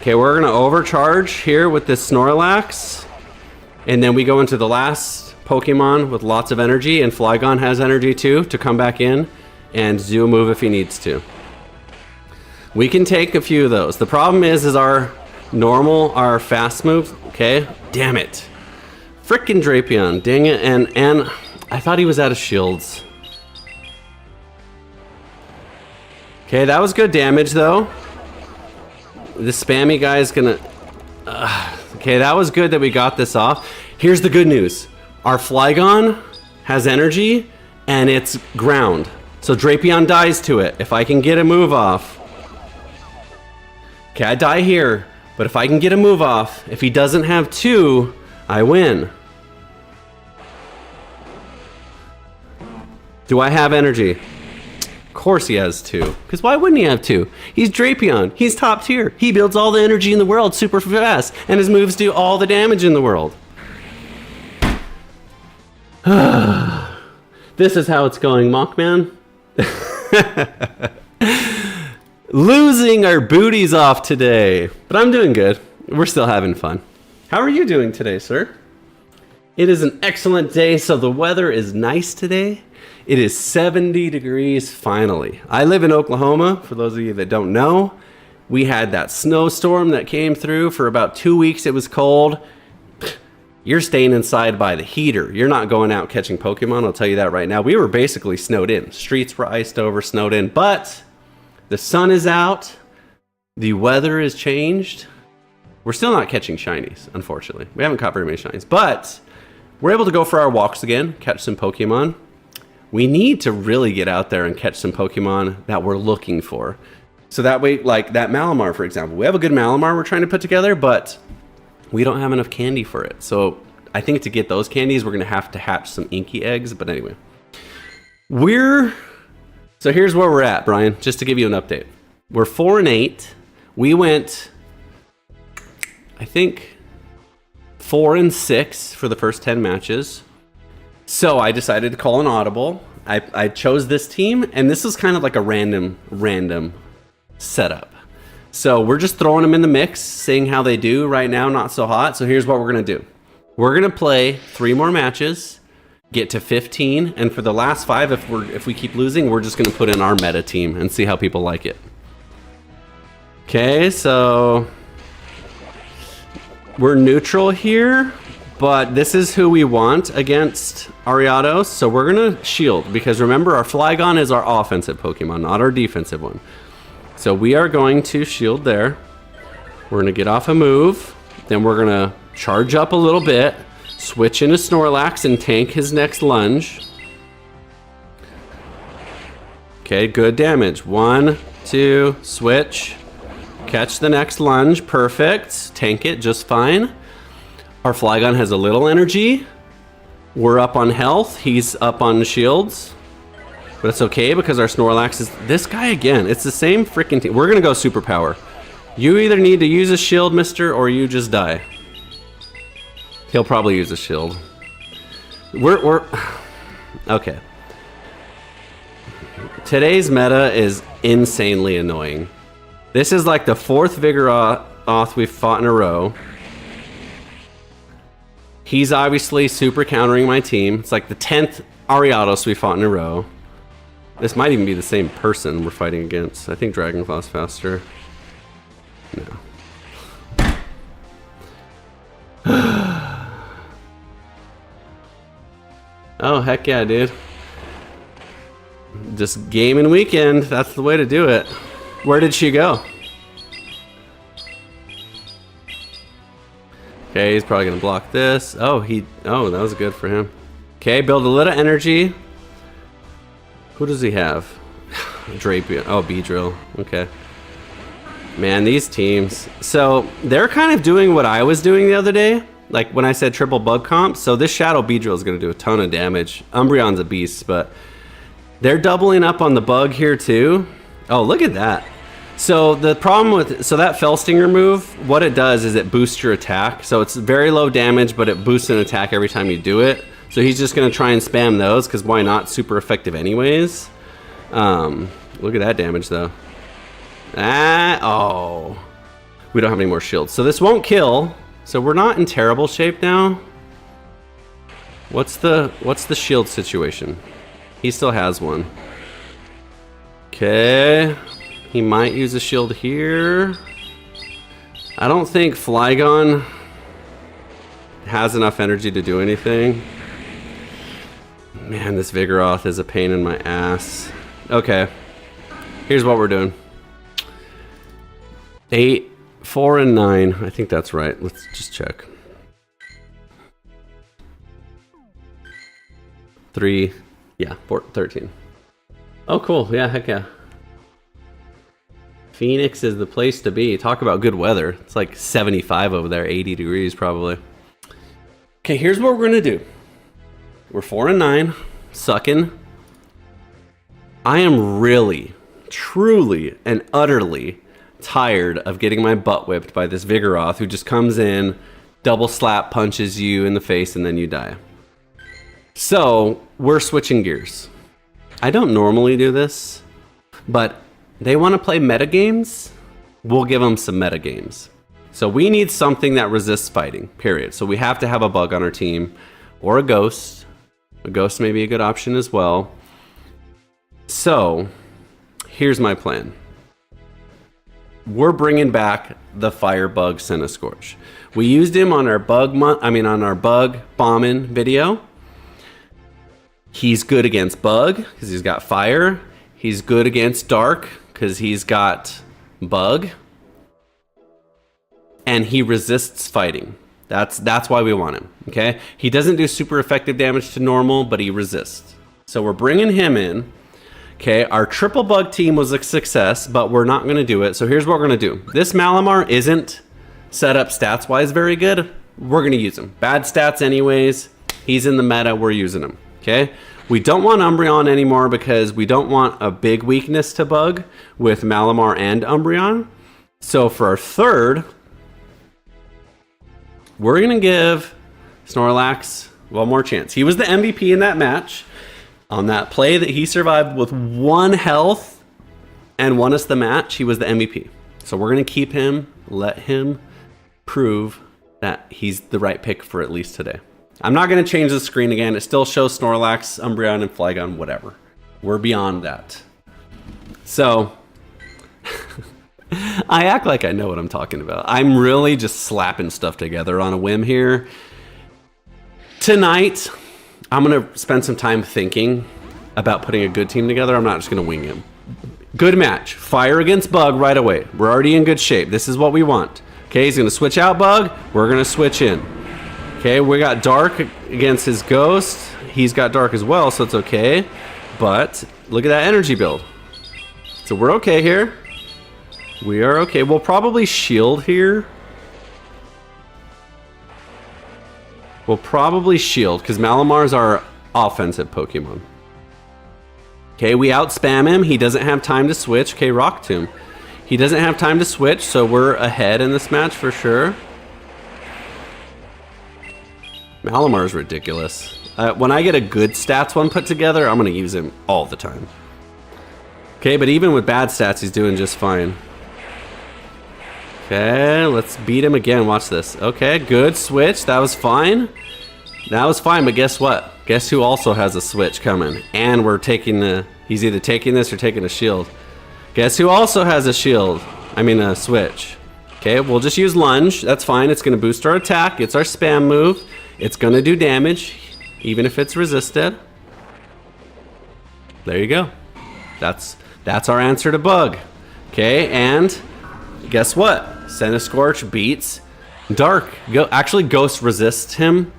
Okay, we're going to overcharge here with this Snorlax. And then we go into the last Pokemon with lots of energy. And Flygon has energy too to come back in and do a move if he needs to. We can take a few of those. The problem is our fast moves. Okay, damn it. Frickin' Drapion. Dang it. And I thought he was out of shields. Okay, that was good damage, though. This spammy guy is gonna... okay, that was good that we got this off. Here's the good news. Our Flygon has energy, and it's ground. So Drapion dies to it. If I can get a move off... Okay, I die here. But if I can get a move off, if he doesn't have 2, I win. Do I have energy? Of course he has 2. Because why wouldn't he have 2? He's Drapion. He's top tier. He builds all the energy in the world super fast. And his moves do all the damage in the world. This is how it's going, Mockman. Losing our booties off today. But I'm doing good. We're still having fun. How are you doing today, sir? It is an excellent day, so the weather is nice today. It is 70 degrees finally. I live in Oklahoma, for those of you that don't know. We had that snowstorm that came through for about 2 weeks. It was cold. You're staying inside by the heater. You're not going out catching Pokemon, I'll tell you that right now. We were basically snowed in. Streets were iced over, snowed in, but the sun is out. The weather has changed. We're still not catching shinies, unfortunately. We haven't caught very many shinies, but we're able to go for our walks again, catch some Pokemon. We need to really get out there and catch some Pokemon that we're looking for. So that way, like that Malamar, for example. We have a good Malamar we're trying to put together, but we don't have enough candy for it. So I think to get those candies, we're going to have to hatch some Inky eggs. But anyway, so here's where we're at, Brian, just to give you an update. We're 4-8. We went, I think, 4-6 for the first 10 matches. So I decided to call an audible. I chose this team, and this is kind of like a random setup. So we're just throwing them in the mix, seeing how they do right now, not so hot. So here's what we're gonna do. We're gonna play 3 more matches, get to 15, and for the last 5, if we keep losing, we're just gonna put in our meta team and see how people like it. Okay, so we're neutral here, but this is who we want against Ariados. So we're gonna shield, because remember, our Flygon is our offensive Pokemon, not our defensive one. So we are going to shield there. We're gonna get off a move, then we're gonna charge up a little bit, switch into Snorlax and tank his next lunge. Okay, good damage. 1, 2, switch. Catch the next lunge, perfect. Tank it just fine. Our Flygon has a little energy. We're up on health, he's up on shields. But it's okay because our Snorlax is this guy again. It's the same freaking team. We're gonna go superpower. You either need to use a shield, mister, or you just die. He'll probably use a shield. We're okay. Today's meta is insanely annoying. This is like the 4th Vigoroth we've fought in a row. He's obviously super countering my team. It's like the 10th Ariados we fought in a row. This might even be the same person we're fighting against. I think Dragonclaw's faster. No. Oh, heck yeah, dude. Just game and weekend. That's the way to do it. Where did she go? Okay, he's probably gonna block this. Oh, that was good for him. Okay, build a little energy. Who does he have? Drapion. Oh, Beedrill. Okay. Man, these teams. So they're kind of doing what I was doing the other day. Like when I said triple bug comp. So this Shadow Beedrill is going to do a ton of damage. Umbreon's a beast, but they're doubling up on the bug here too. Oh, look at that. So the problem with, so that Fellstinger move, what it does is it boosts your attack. So it's very low damage, but it boosts an attack every time you do it. So he's just going to try and spam those, because why not? Super effective anyways. Look at that damage, though. Oh. We don't have any more shields. So this won't kill. So we're not in terrible shape now. What's the shield situation? He still has one. Okay. He might use a shield here. I don't think Flygon has enough energy to do anything. Man, this Vigoroth is a pain in my ass. Okay, here's what we're doing. 8, 4, and 9. I think that's right. Let's just check. 3, yeah, 4, 13. Oh, cool. Yeah, heck yeah. Phoenix is the place to be. Talk about good weather. It's like 75 over there, 80 degrees probably. Okay, here's what we're gonna do. We're 4-9, sucking. I am really, truly, and utterly tired of getting my butt whipped by this Vigoroth who just comes in, double slap punches you in the face, and then you die. So, we're switching gears. I don't normally do this, but they want to play metagames, we'll give them some metagames. So we need something that resists fighting, period. So we have to have a bug on our team. or a ghost. A ghost may be a good option as well. So, here's my plan. We're bringing back the Firebug Centiskorch. We used him on our bug bombing video. He's good against bug because he's got fire. He's good against dark because he's got bug. And he resists fighting. That's why we want him, okay? He doesn't do super effective damage to normal, but he resists. So we're bringing him in. Okay, our triple bug team was a success, but we're not going to do it. So here's what we're going to do. This Malamar isn't set up stats-wise very good. We're going to use him. Bad stats anyways. He's in the meta. We're using him, okay? We don't want Umbreon anymore because we don't want a big weakness to bug with Malamar and Umbreon. So for our third, we're going to give Snorlax one more chance. He was the MVP in that match. On that play that he survived with 1 health and won us the match, he was the MVP. So we're going to keep him, let him prove that he's the right pick for at least today. I'm not going to change the screen again. It still shows Snorlax, Umbreon, and Flygon, whatever. We're beyond that. So, I act like I know what I'm talking about. I'm really just slapping stuff together on a whim here. Tonight, I'm going to spend some time thinking about putting a good team together. I'm not just going to wing him. Good match. Fire against Bug right away. We're already in good shape. This is what we want. Okay, he's going to switch out Bug. We're going to switch in. Okay, we got Dark against his Ghost. He's got Dark as well, so it's okay. But look at that energy build. So we're okay here. We are okay. We'll probably shield here. We'll probably shield, because Malamar's our offensive Pokemon. Okay, we outspam him. He doesn't have time to switch. Okay, Rock Tomb. He doesn't have time to switch, so we're ahead in this match for sure. Malamar's ridiculous. When I get a good stats one put together, I'm going to use him all the time. Okay, but even with bad stats, he's doing just fine. Okay, let's beat him again. Watch this. Okay, good switch. That was fine. That was fine, but guess what? Guess who also has a switch coming? And we're taking the... He's either taking this or taking a shield. Guess who also has a shield? I mean a switch. Okay, we'll just use Lunge. That's fine. It's going to boost our attack. It's our spam move. It's going to do damage, even if it's resisted. There you go. That's our answer to Bug. Okay, and guess what? Centiskorch beats Dark. Actually, Ghost resists him,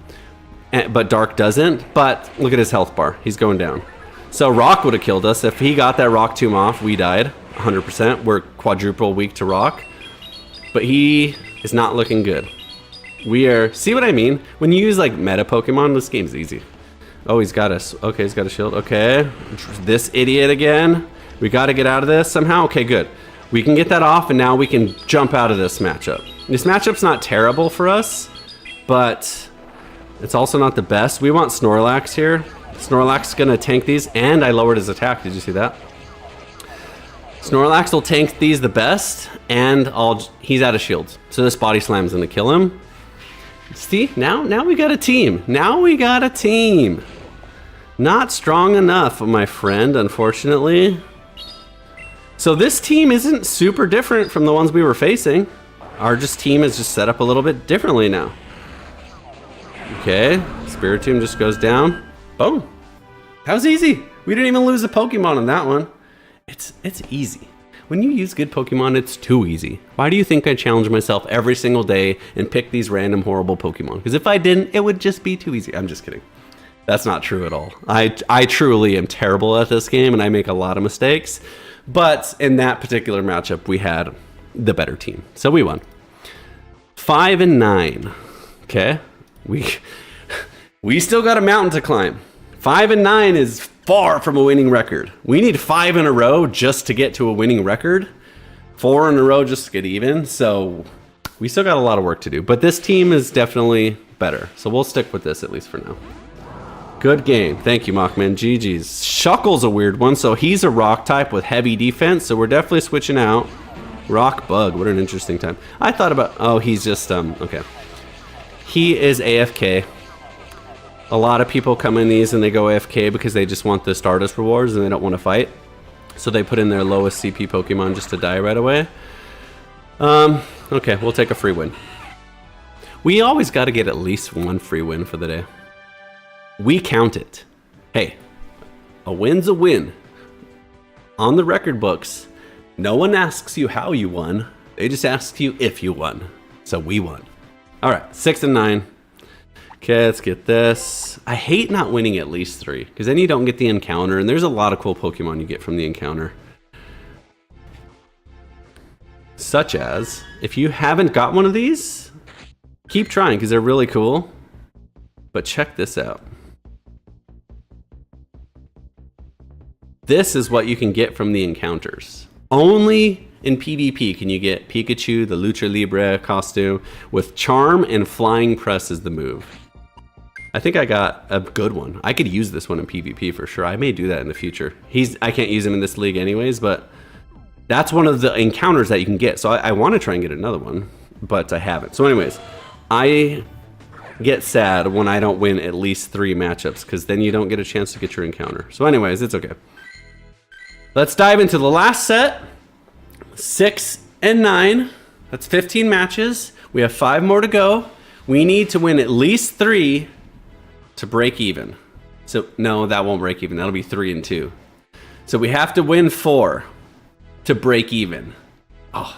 but Dark doesn't. But look at his health bar. He's going down. So Rock would have killed us. If he got that Rock Tomb off, we died 100%. We're quadruple weak to Rock. But he is not looking good. We are... See what I mean? When you use, like, meta Pokemon, this game's easy. Oh, he's got us. Okay, he's got a shield. Okay. This idiot again. We got to get out of this somehow. Okay, good. We can get that off, and now we can jump out of this matchup. This matchup's not terrible for us, but it's also not the best. We want Snorlax here. Snorlax is going to tank these, and I lowered his attack. Did you see that? Snorlax will tank these the best, and he's out of shields. So this Body Slam's going to kill him. See, now we got a team. Now we got a team. Not strong enough, my friend, unfortunately. So this team isn't super different from the ones we were facing. Our team is just set up a little bit differently now. Okay, Spiritomb just goes down. Boom. That was easy. We didn't even lose a Pokemon on that one. It's easy. When you use good Pokemon, it's too easy. Why do you think I challenge myself every single day and pick these random horrible Pokemon? Because if I didn't, it would just be too easy. I'm just kidding. That's not true at all. I truly am terrible at this game, and I make a lot of mistakes. But in that particular matchup, we had the better team. So we won. 5-9. Okay? We still got a mountain to climb. 5-9 is far from a winning record. We need 5 in a row just to get to a winning record. 4 in a row just to get even. So we still got a lot of work to do. But this team is definitely better. So we'll stick with this at least for now. Good game. Thank you, Mockman. GG's. Shuckle's a weird one. So he's a rock type with heavy defense. So we're definitely switching out. Rock Bug. What an interesting time. I thought about... Oh, he's just... Okay. He is AFK. A lot of people come in these and they go AFK because they just want the Stardust rewards and they don't want to fight. So they put in their lowest CP Pokemon just to die right away. Okay, we'll take a free win. We always got to get at least one free win for the day. We count it. Hey, a win's a win. On the record books, no one asks you how you won. They just ask you if you won. So we won. All right, 6 and 9. Okay, let's get this. I hate not winning at least 3, because then you don't get the encounter, and there's a lot of cool Pokemon you get from the encounter. Such as, if you haven't got one of these, keep trying, because they're really cool. But check this out. This is what you can get from the encounters. Only in PvP can you get Pikachu, the Lucha Libre costume, with Charm and Flying Press as the move. I think I got a good one. I could use this one in PvP for sure. I may do that in the future. I can't use him in this league anyways, but that's one of the encounters that you can get. So I want to try and get another one, but I haven't. So anyways, I get sad when I don't win at least 3 matchups, because then you don't get a chance to get your encounter. So anyways, it's okay. Let's dive into the last set. 6 and 9. That's 15 matches. We have 5 more to go. We need to win at least 3 to break even. So no, that won't break even. That'll be 3 and 2. So we have to win 4 to break even. Oh,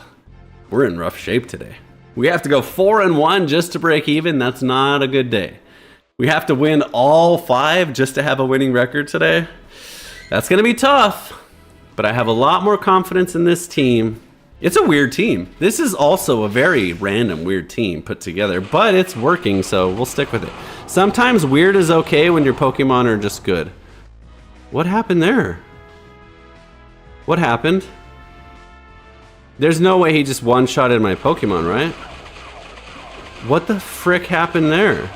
we're in rough shape today. We have to go 4 and 1 just to break even. That's not a good day. We have to win all 5 just to have a winning record today. That's gonna be tough. But I have a lot more confidence in this team. It's a weird team. This is also a very random weird team put together, but it's working, so we'll stick with it. Sometimes weird is okay when your Pokemon are just good. What happened there? What happened? There's no way he just one-shotted my Pokemon, right? What the frick happened there?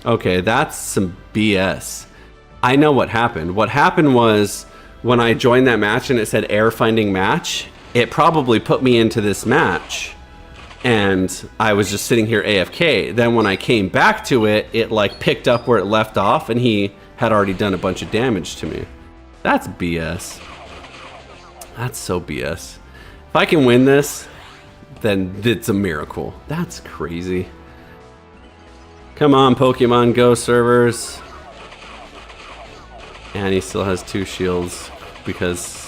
Okay, that's some BS. I know what happened. What happened was, when I joined that match and it said air finding match, it probably put me into this match and I was just sitting here AFK. Then when I came back to it, it like picked up where it left off and he had already done a bunch of damage to me. That's BS. That's so BS. If I can win this, then it's a miracle. That's crazy. Come on, Pokemon Go servers. And he still has 2 shields because...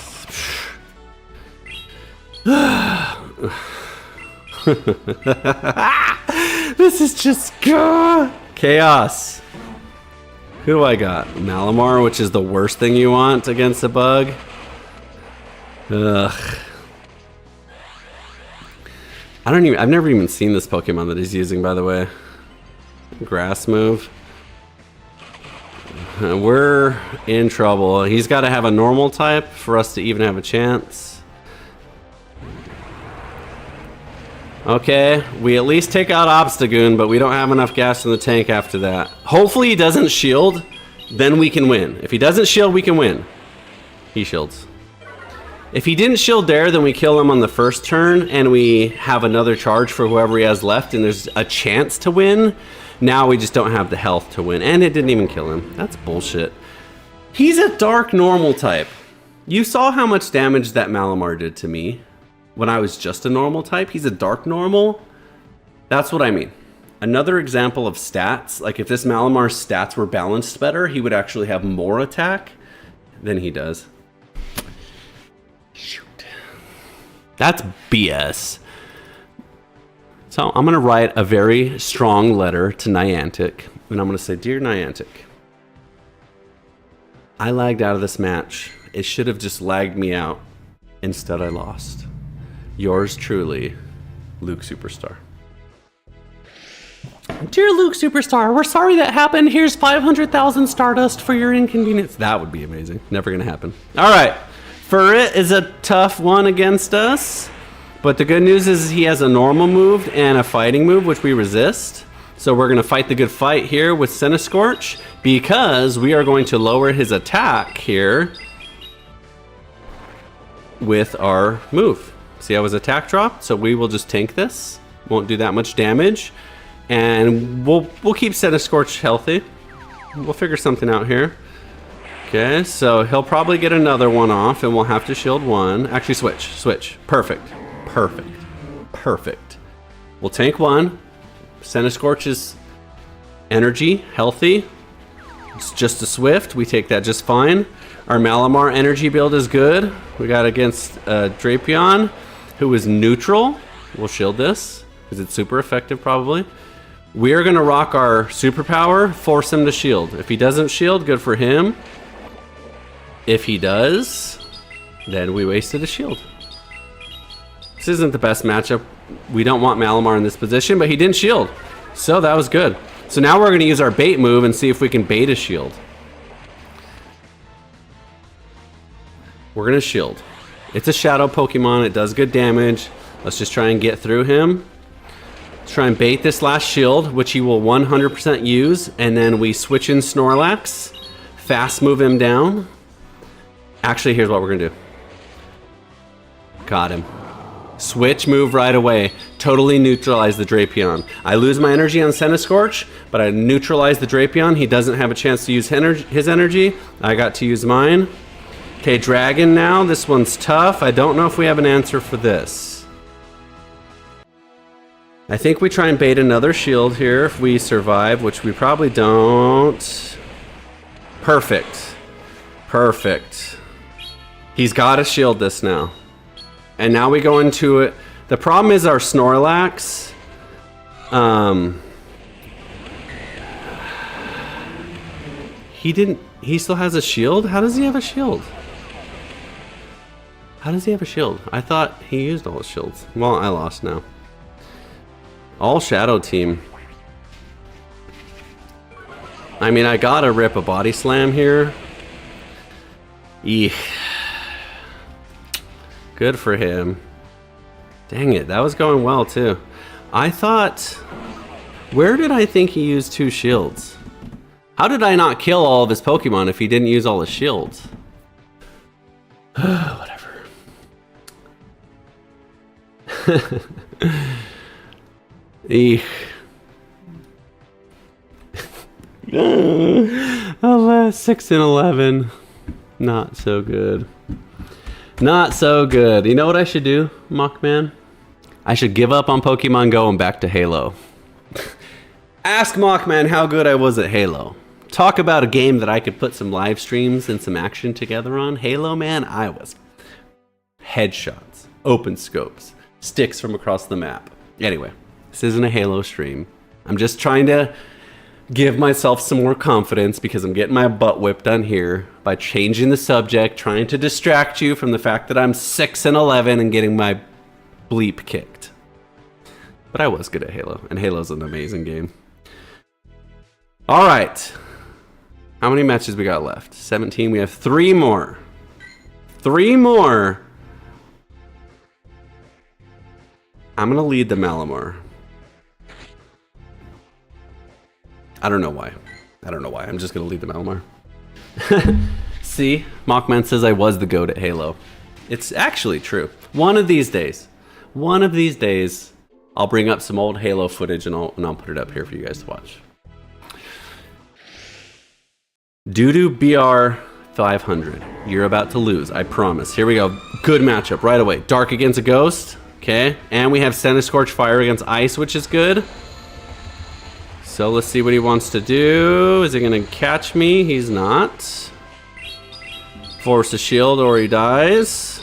This is just chaos. Who do I got? Malamar, which is the worst thing you want against a bug. Ugh. I've never even seen this Pokemon that he's using, by the way. Grass move. We're in trouble. He's got to have a normal type for us to even have a chance. Okay, we at least take out Obstagoon, but we don't have enough gas in the tank after that. Hopefully he doesn't shield, then we can win. If he doesn't shield, we can win. He shields. If he didn't shield there, then we kill him on the first turn, and we have another charge for whoever he has left, and there's a chance to win. Now we just don't have the health to win, and it didn't even kill him. That's bullshit. He's a dark normal type. You saw how much damage that Malamar did to me when I was just a normal type. He's a dark normal. That's what I mean. Another example of stats, like if this Malamar's stats were balanced better, he would actually have more attack than he does. Shoot. That's BS. So I'm gonna write a very strong letter to Niantic, and I'm gonna say, Dear Niantic, I lagged out of this match. It should have just lagged me out. Instead I lost. Yours truly, Luke Superstar. Dear Luke Superstar, we're sorry that happened. Here's 500,000 Stardust for your inconvenience. That would be amazing. Never gonna happen. All right, Furret is a tough one against us. But the good news is he has a normal move and a fighting move, which we resist. So we're going to fight the good fight here with Centiskorch, because we are going to lower his attack here with our move. See how his attack dropped? So we will just tank this. Won't do that much damage. And we'll keep Scorch healthy. We'll figure something out here. Okay, so he'll probably get another one off, and we'll have to shield one. Actually, switch. Perfect. We'll tank one. Scorch's energy, healthy. It's just a Swift. We take that just fine. Our Malamar energy build is good. We got against Drapion, who is neutral. We'll shield this, because it's super effective, probably. We're going to rock our superpower, force him to shield. If he doesn't shield, good for him. If he does, then we wasted a shield. This isn't the best matchup. We don't want Malamar in this position, but he didn't shield. So that was good. So now we're going to use our bait move and see if we can bait a shield. We're going to shield. It's a shadow Pokemon. It does good damage. Let's just try and get through him. Let's try and bait this last shield, which he will 100% use. And then we switch in Snorlax. Fast move him down. Actually, here's what we're going to do. Got him. Switch move right away. Totally neutralize the Drapion. I lose my energy on Scorch, but I neutralize the Drapion. He doesn't have a chance to use his energy. I got to use mine. Okay, Dragon now. This one's tough. I don't know if we have an answer for this. I think we try and bait another shield here if we survive, which we probably don't. Perfect. He's got to shield this now. And now we go into it. The problem is our Snorlax. He still has a shield? How does he have a shield? I thought he used all his shields. Well, I lost now. All Shadow Team. I mean, I gotta rip a Body Slam here. Eek. Good for him. Dang it, that was going well too. I thought... Where did I think he used 2 shields? How did I not kill all of his Pokemon if he didn't use all his shields? Whatever. Eek. 6 and 11. Not so good. Not so good. You know what I should do, Mockman? I should give up on Pokemon Go and back to Halo. Ask Mockman how good I was at Halo. Talk about a game that I could put some live streams and some action together on. Halo, man, I was. Headshots, open scopes, sticks from across the map. Anyway, this isn't a Halo stream. I'm just trying to give myself some more confidence because I'm getting my butt whipped on here by changing the subject, trying to distract you from the fact that I'm 6 and 11 and getting my bleep kicked. But I was good at Halo, and Halo's an amazing game. All right. How many matches we got left? 17. We have 3 more. 3 more. I'm going to lead the Malamar. I don't know why. I'm just going to lead the Malamar. See? Mockman says I was the GOAT at Halo. It's actually true. One of these days, I'll bring up some old Halo footage and I'll put it up here for you guys to watch. Doo-doo BR 500. You're about to lose, I promise. Here we go. Good matchup right away. Dark against a Ghost. Okay. And we have Scorch Fire against Ice, which is good. So let's see what he wants to do. Is he going to catch me? He's not. Force a shield or he dies.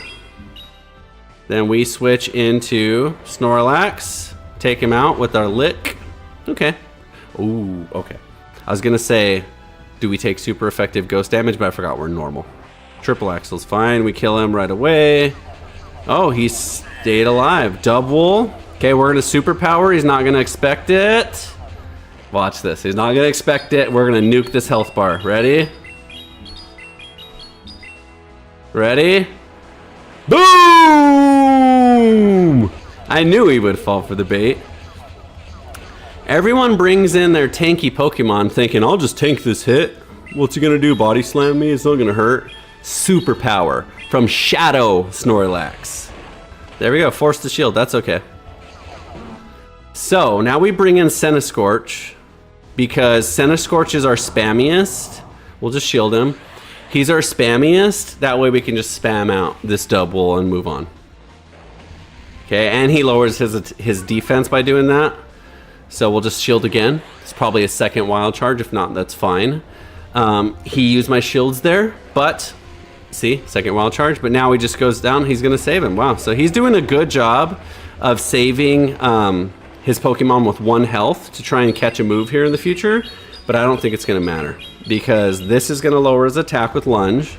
Then we switch into Snorlax. Take him out with our Lick. Okay. Ooh, okay. I was going to say, do we take super effective ghost damage? But I forgot we're normal. Triple Axle's fine. We kill him right away. Oh, he stayed alive. Double. Okay, we're going to superpower. He's not going to expect it. Watch this. He's not going to expect it. We're going to nuke this health bar. Ready? Ready? Boom! I knew he would fall for the bait. Everyone brings in their tanky Pokemon thinking, I'll just tank this hit. What's he going to do? Body slam me? It's not going to hurt. Superpower from Shadow Snorlax. There we go. Force the shield. That's okay. So now we bring in Centiskorch because Centiskorch is our spammiest. We'll just shield him. He's our spammiest. That way we can just spam out this double and move on. Okay, and he lowers his defense by doing that. So we'll just shield again. It's probably a second wild charge. If not, that's fine. He used my shields there, but see, second wild charge. But now he just goes down. He's going to save him. Wow, so he's doing a good job of saving his Pokemon with 1 health to try and catch a move here in the future. But I don't think it's going to matter because this is going to lower his attack with lunge.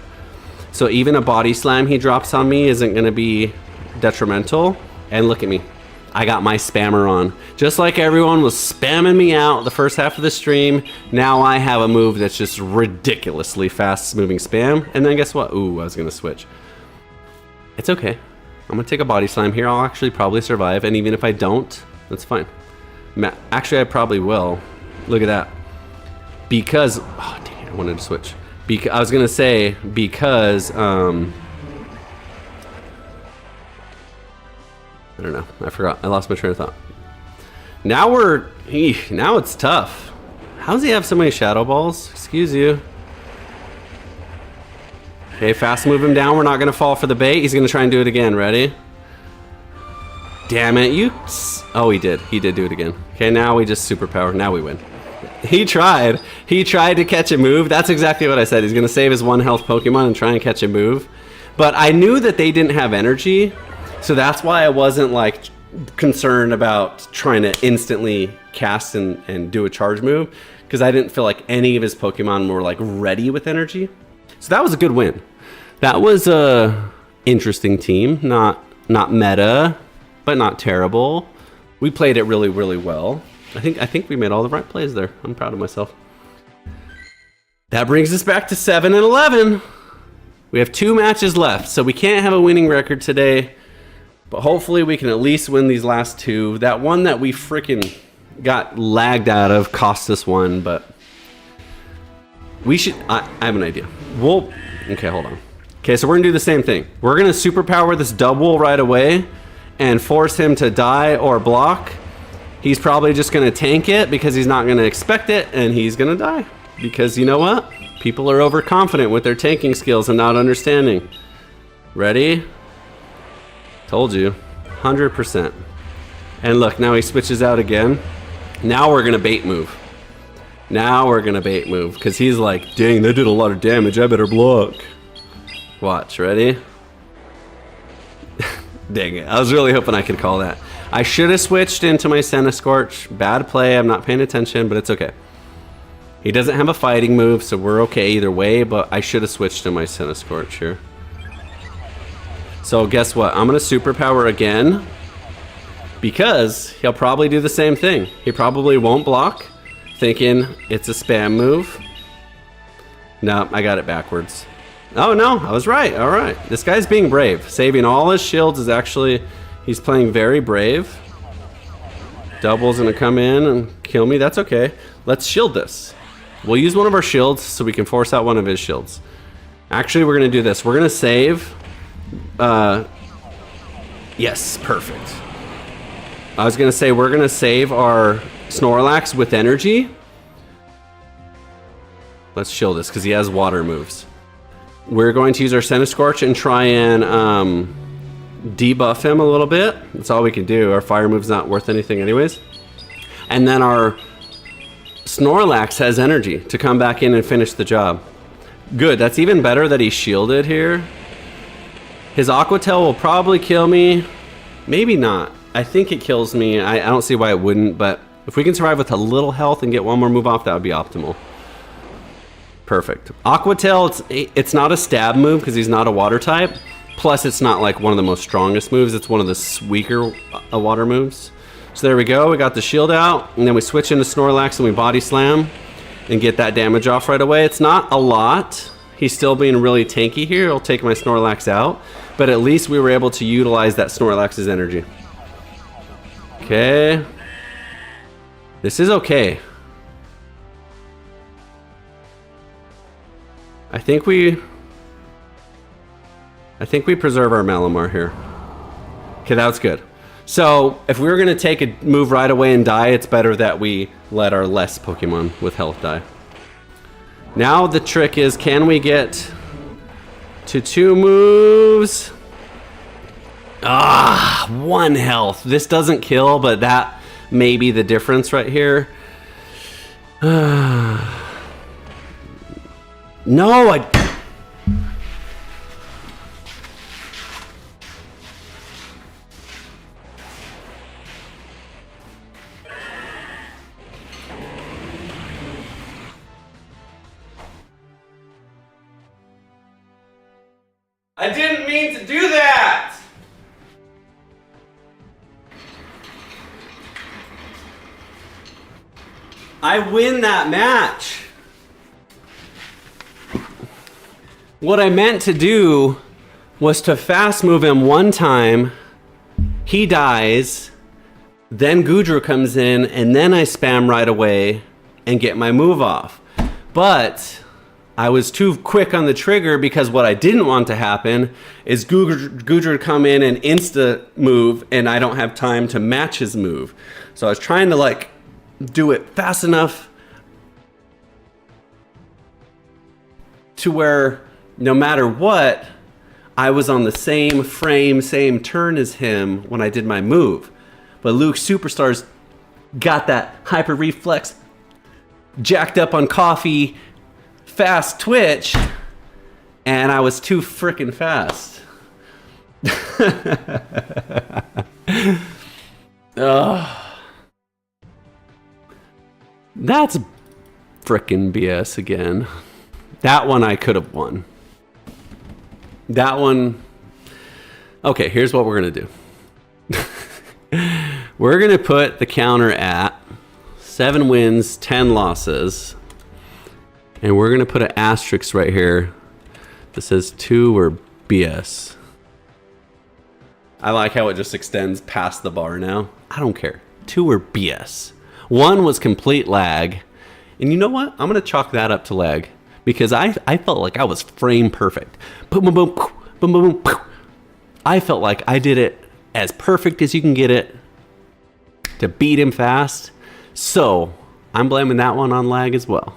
So even a body slam he drops on me isn't going to be detrimental. And look at me. I got my spammer on. Just like everyone was spamming me out the first half of the stream, now I have a move that's just ridiculously fast moving spam. And then guess what? Ooh, I was going to switch. It's okay. I'm going to take a body slam here. I'll actually probably survive. And even if I don't, that's fine. Actually, I probably will. Look at that. Because... Oh, dang it. I wanted to switch. I was going to say because... I don't know. I forgot. I lost my train of thought. Now now it's tough. How does he have so many shadow balls? Excuse you. Okay, fast move him down. We're not going to fall for the bait. He's going to try and do it again. Ready? Damn it. Oh, he did. He did do it again. Okay, now we just superpower. Now we win. He tried. He tried to catch a move. That's exactly what I said. He's going to save his 1 health Pokemon and try and catch a move. But I knew that they didn't have energy. So that's why I wasn't like concerned about trying to instantly cast and do a charge move, because I didn't feel like any of his Pokemon were like ready with energy. So that was a good win. That was a interesting team, not meta, but not terrible. We played it really, really well. I think we made all the right plays there. I'm proud of myself. That brings us back to 7-11. We have 2 matches left, so we can't have a winning record today. But hopefully we can at least win these last 2. That one that we freaking got lagged out of cost us 1, but we should... I have an idea. Okay, hold on. Okay, so we're going to do the same thing. We're going to superpower this double right away and force him to die or block. He's probably just going to tank it because he's not going to expect it, and he's going to die. Because you know what? People are overconfident with their tanking skills and not understanding. Ready? Told you. 100%. And look, now he switches out again. Now we're going to bait move. Now we're going to bait move. Because he's like, dang, they did a lot of damage. I better block. Watch. Ready? Dang it. I was really hoping I could call that. I should have switched into my Centiskorch. Bad play. I'm not paying attention, but it's okay. He doesn't have a fighting move, so we're okay either way. But I should have switched to my Centiskorch here. So guess what? I'm going to superpower again because he'll probably do the same thing. He probably won't block, thinking it's a spam move. No, I got it backwards. Oh no, I was right. All right. This guy's being brave. Saving all his shields is actually, he's playing very brave. Double's going to come in and kill me. That's okay. Let's shield this. We'll use one of our shields so we can force out one of his shields. Actually, we're going to do this. We're going to save... yes, perfect. I was gonna say we're gonna save our Snorlax with energy. Let's shield this because he has water moves. We're going to use our Centiskorch and try and debuff him a little bit. That's all we can do. Our fire move's not worth anything anyways. And then our Snorlax has energy to come back in and finish the job. Good, that's even better that he's shielded here. His Aqua Tail will probably kill me. Maybe not. I think it kills me. I don't see why it wouldn't, but if we can survive with a little health and get one more move off, that would be optimal. Perfect. Aqua Tail, it's not a stab move because he's not a water type. Plus, it's not like one of the most strongest moves. It's one of the weaker water moves. So there we go. We got the shield out, and then we switch into Snorlax and we body slam and get that damage off right away. It's not a lot. He's still being really tanky here. He'll take my Snorlax out. But at least we were able to utilize that Snorlax's energy. Okay. This is okay. I think we preserve our Malamar here. Okay, that's good. So if we were going to take a move right away and die, it's better that we let our less Pokemon with health die. Now the trick is, can we get to 2 moves? Ah, 1 health. This doesn't kill, but that may be the difference right here. No, I didn't mean to do that! I win that match. What I meant to do was to fast move him 1 time, he dies, then Goodra comes in, and then I spam right away and get my move off. But I was too quick on the trigger, because what I didn't want to happen is Goodra come in and insta move, and I don't have time to match his move. So I was trying to like do it fast enough to where no matter what, I was on the same frame, same turn as him when I did my move. But Luke Superstar's got that hyper reflex, jacked up on coffee, fast twitch, and I was too freaking fast. Ugh. That's frickin' BS again. That one I could have won. That one... Okay, here's what we're gonna do. We're gonna put the counter at 7 wins, 10 losses. And we're gonna put an asterisk right here that says 2 or BS. I like how it just extends past the bar now. I don't care. 2 or BS. 1 was complete lag. And you know what? I'm going to chalk that up to lag. Because I felt like I was frame perfect. Boom, boom, boom, boom, boom, boom. I felt like I did it as perfect as you can get it to beat him fast. So, I'm blaming that one on lag as well.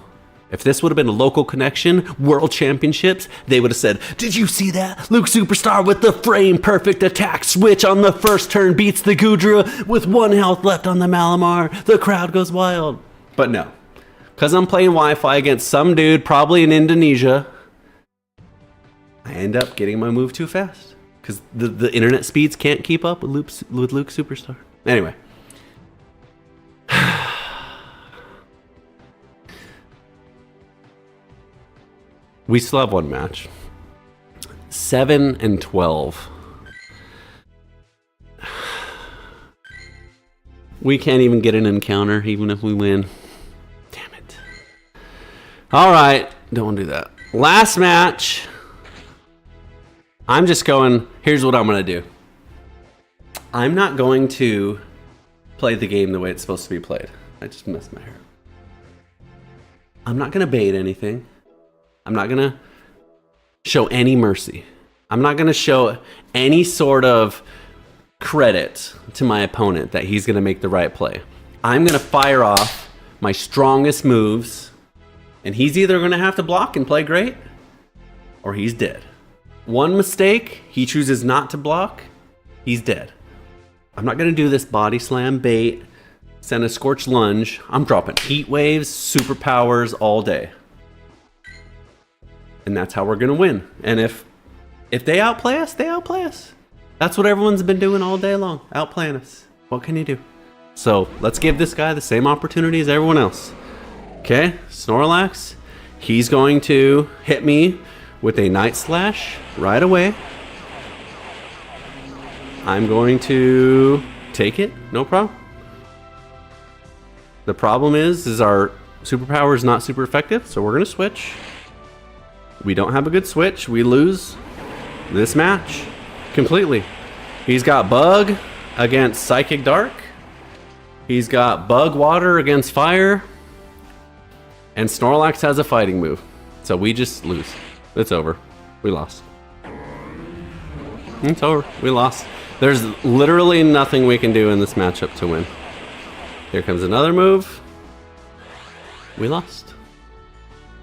If this would have been a local connection, World Championships, they would have said, did you see that? Luke Superstar with the frame perfect attack switch on the first turn beats the Goodra with 1 health left on the Malamar. The crowd goes wild. But no. Because I'm playing Wi-Fi against some dude, probably in Indonesia, I end up getting my move too fast. Because the internet speeds can't keep up with Luke Superstar. Anyway. We still have 1 match. 7 and 12. We can't even get an encounter, even if we win. Damn it. All right, don't want to do that. Last match. I'm just going, here's what I'm going to do. I'm not going to play the game the way it's supposed to be played. I just messed my hair. I'm not going to bait anything. I'm not going to show any mercy. I'm not going to show any sort of credit to my opponent that he's going to make the right play. I'm going to fire off my strongest moves, and he's either going to have to block and play great, or he's dead. One mistake, he chooses not to block, he's dead. I'm not going to do this body slam, bait, send a scorched lunge. I'm dropping heat waves, superpowers all day. And that's how we're going to win. And if they outplay us, they outplay us. That's what everyone's been doing all day long, outplaying us. What can you do? So let's give this guy the same opportunity as everyone else. Okay, Snorlax, he's going to hit me with a Night Slash right away. I'm going to take it, no problem. The problem is our superpower is not super effective, so we're going to switch. We don't have a good switch. We lose this match completely. He's got Bug against Psychic Dark. He's got Bug Water against Fire. And Snorlax has a fighting move. So we just lose. It's over. We lost. It's over. We lost. There's literally nothing we can do in this matchup to win. Here comes another move. We lost.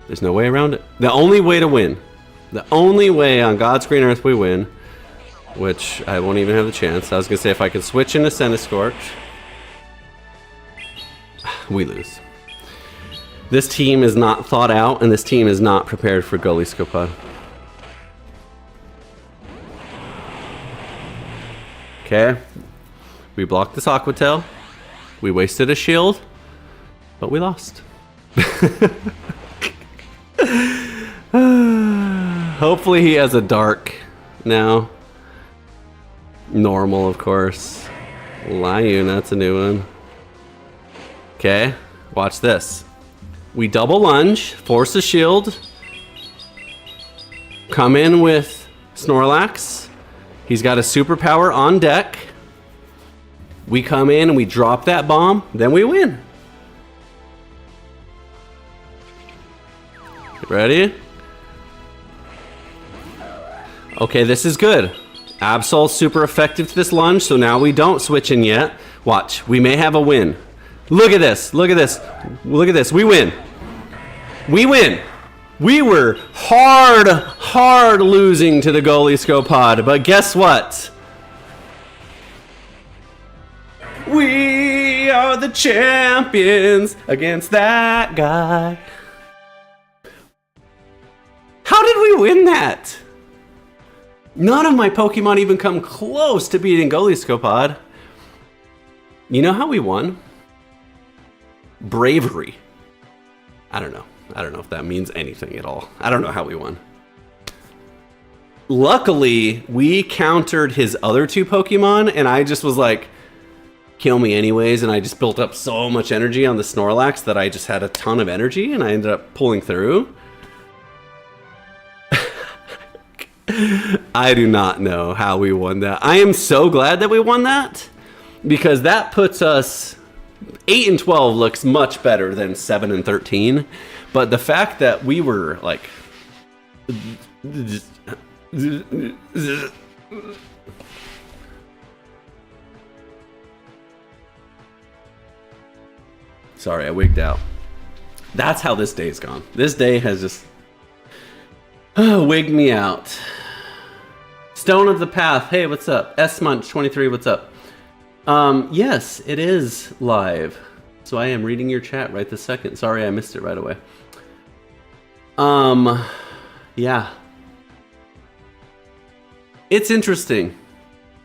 There's no way around it. The only way to win, the only way on God's green earth we win, which I won't even have the chance. I was gonna say if I could switch into Centiskorch, we lose. This team is not thought out, and this team is not prepared for Goliscopod. Okay, we blocked this Aqua Tail. We wasted a shield, but we lost. Hopefully he has a dark now. Normal, of course. Lion, that's a new one. Okay, watch this. We double lunge, force a shield, come in with Snorlax. He's got a superpower on deck. We come in and we drop that bomb, then we win. Ready? Okay, this is good. Absol's super effective to this lunge, so now we don't switch in yet. Watch, we may have a win. Look at this, look at this, look at this, we win. We win. We were hard losing to the Goliscopod, but guess what? We are the champions against that guy. How did we win that? None of my Pokemon even come close to beating Goliscopod. You know how we won? Bravery. I don't know. I don't know if that means anything at all. I don't know how we won. Luckily, we countered his other two Pokemon, and I just was like, kill me anyways, and I just built up so much energy on the Snorlax that I just had a ton of energy, and I ended up pulling through. I do not know how we won that. I am so glad that we won that, because that puts us 8 and 12 looks much better than 7 and 13. But the fact that we were like sorry, I wigged out. That's how this day's gone. This day has just wigged me out. Stone of the Path. Hey, what's up? S Munch 23, what's up? Yes, it is live. So I am reading your chat right this second. Sorry, I missed it right away. Yeah. It's interesting.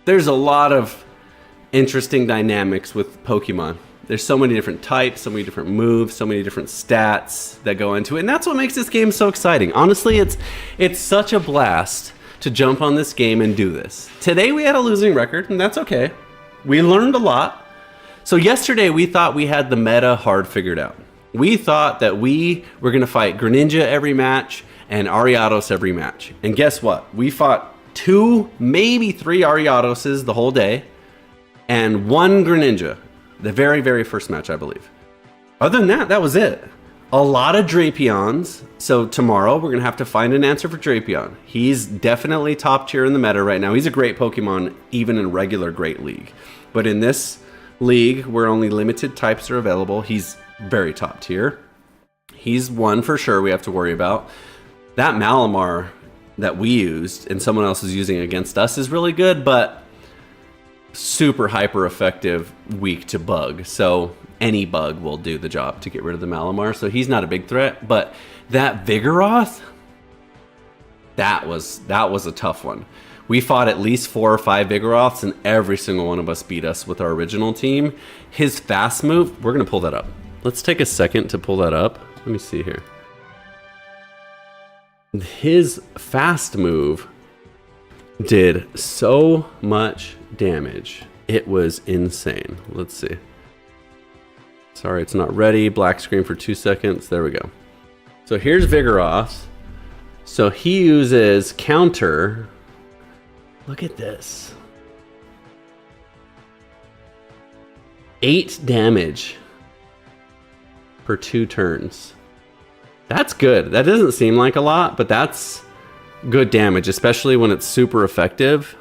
There's a lot of interesting dynamics with Pokemon. There's so many different types, so many different moves, so many different stats that go into it, and that's what makes this game so exciting. Honestly, it's such a blast to jump on this game and do this. Today we had a losing record, and that's okay. We learned a lot. So yesterday we thought we had the meta hard figured out. We thought that we were going to fight Greninja every match and Ariados every match. And guess what? We fought 2, maybe 3 Ariadoses the whole day and 1 Greninja. The very, very first match, I believe. Other than that, that was it. A lot of Drapions. So tomorrow we're going to have to find an answer for Drapion. He's definitely top tier in the meta right now. He's a great Pokemon, even in regular Great League. But in this league, where only limited types are available, he's very top tier. He's one for sure we have to worry about. That Malamar that we used and someone else is using against us is really good, but super hyper effective, weak to bug. So any bug will do the job to get rid of the Malamar. So he's not a big threat, but that Vigoroth, that was a tough one. We fought at least 4 or 5 Vigoroths, and every single one of us beat us with our original team. His fast move, we're going to pull that up. Let's take a second to pull that up. Let me see here. His fast move did so much damage. It was insane. Let's see. Sorry, it's not ready. Black screen for 2 seconds. There we go. So here's Vigoroth. So he uses counter. Look at this. 8 damage per 2 turns. That's good. That doesn't seem like a lot, but that's good damage, especially when it's super effective.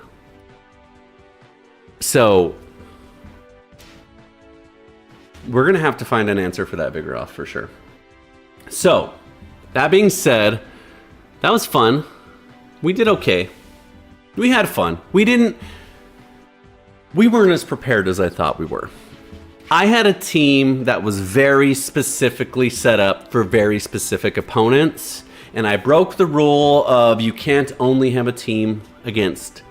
So we're going to have to find an answer for that Vigoroth for sure. So that being said, that was fun. We did okay. We had fun. We weren't as prepared as I thought we were. I had a team that was very specifically set up for very specific opponents, and I broke the rule of you can't only have a team against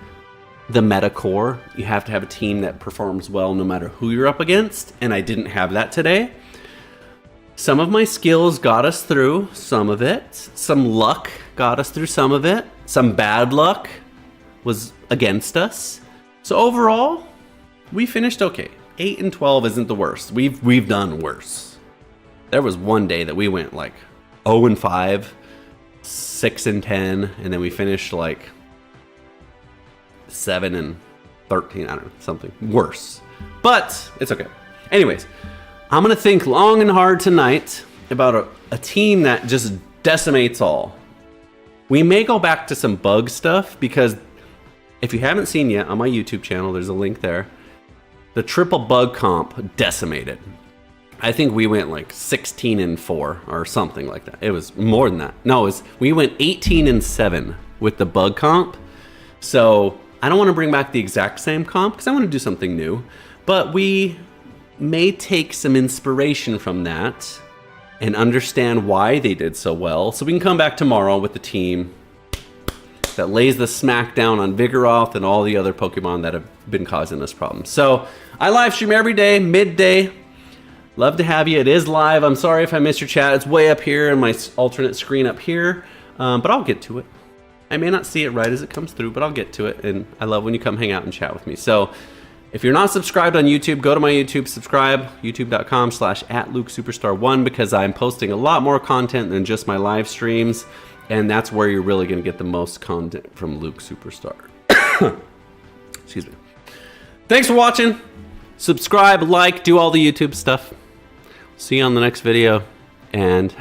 the meta core. You have to have a team that performs well no matter who you're up against, and I didn't have that today. Some of my skills got us through some of it. Some luck got us through some of it. Some bad luck was against us. So overall, we finished okay. 8-12 isn't the worst. We've done worse. There was one day that we went like 0-5, 6-10, and then we finished like 7-13. I don't know, something worse. But it's okay. Anyways, I'm gonna think long and hard tonight about a team that just decimates all. We may go back to some bug stuff because if you haven't seen yet on my YouTube channel, there's a link there. The triple bug comp decimated. I think we went like 16-4 or something like that. It was more than that. No, we went 18-7 with the bug comp. So I don't want to bring back the exact same comp because I want to do something new. But we may take some inspiration from that and understand why they did so well. So we can come back tomorrow with the team that lays the smack down on Vigoroth and all the other Pokemon that have been causing us problems. So I live stream every day, midday. Love to have you. It is live. I'm sorry if I missed your chat. It's way up here in my alternate screen up here, but I'll get to it. I may not see it right as it comes through, but I'll get to it. And I love when you come hang out and chat with me. So if you're not subscribed on YouTube, go to my YouTube, subscribe, youtube.com/@LukeSuperstar1 because I'm posting a lot more content than just my live streams. And that's where you're really going to get the most content from Luke Superstar. Excuse me. Thanks for watching. Subscribe, like, do all the YouTube stuff. See you on the next video. And have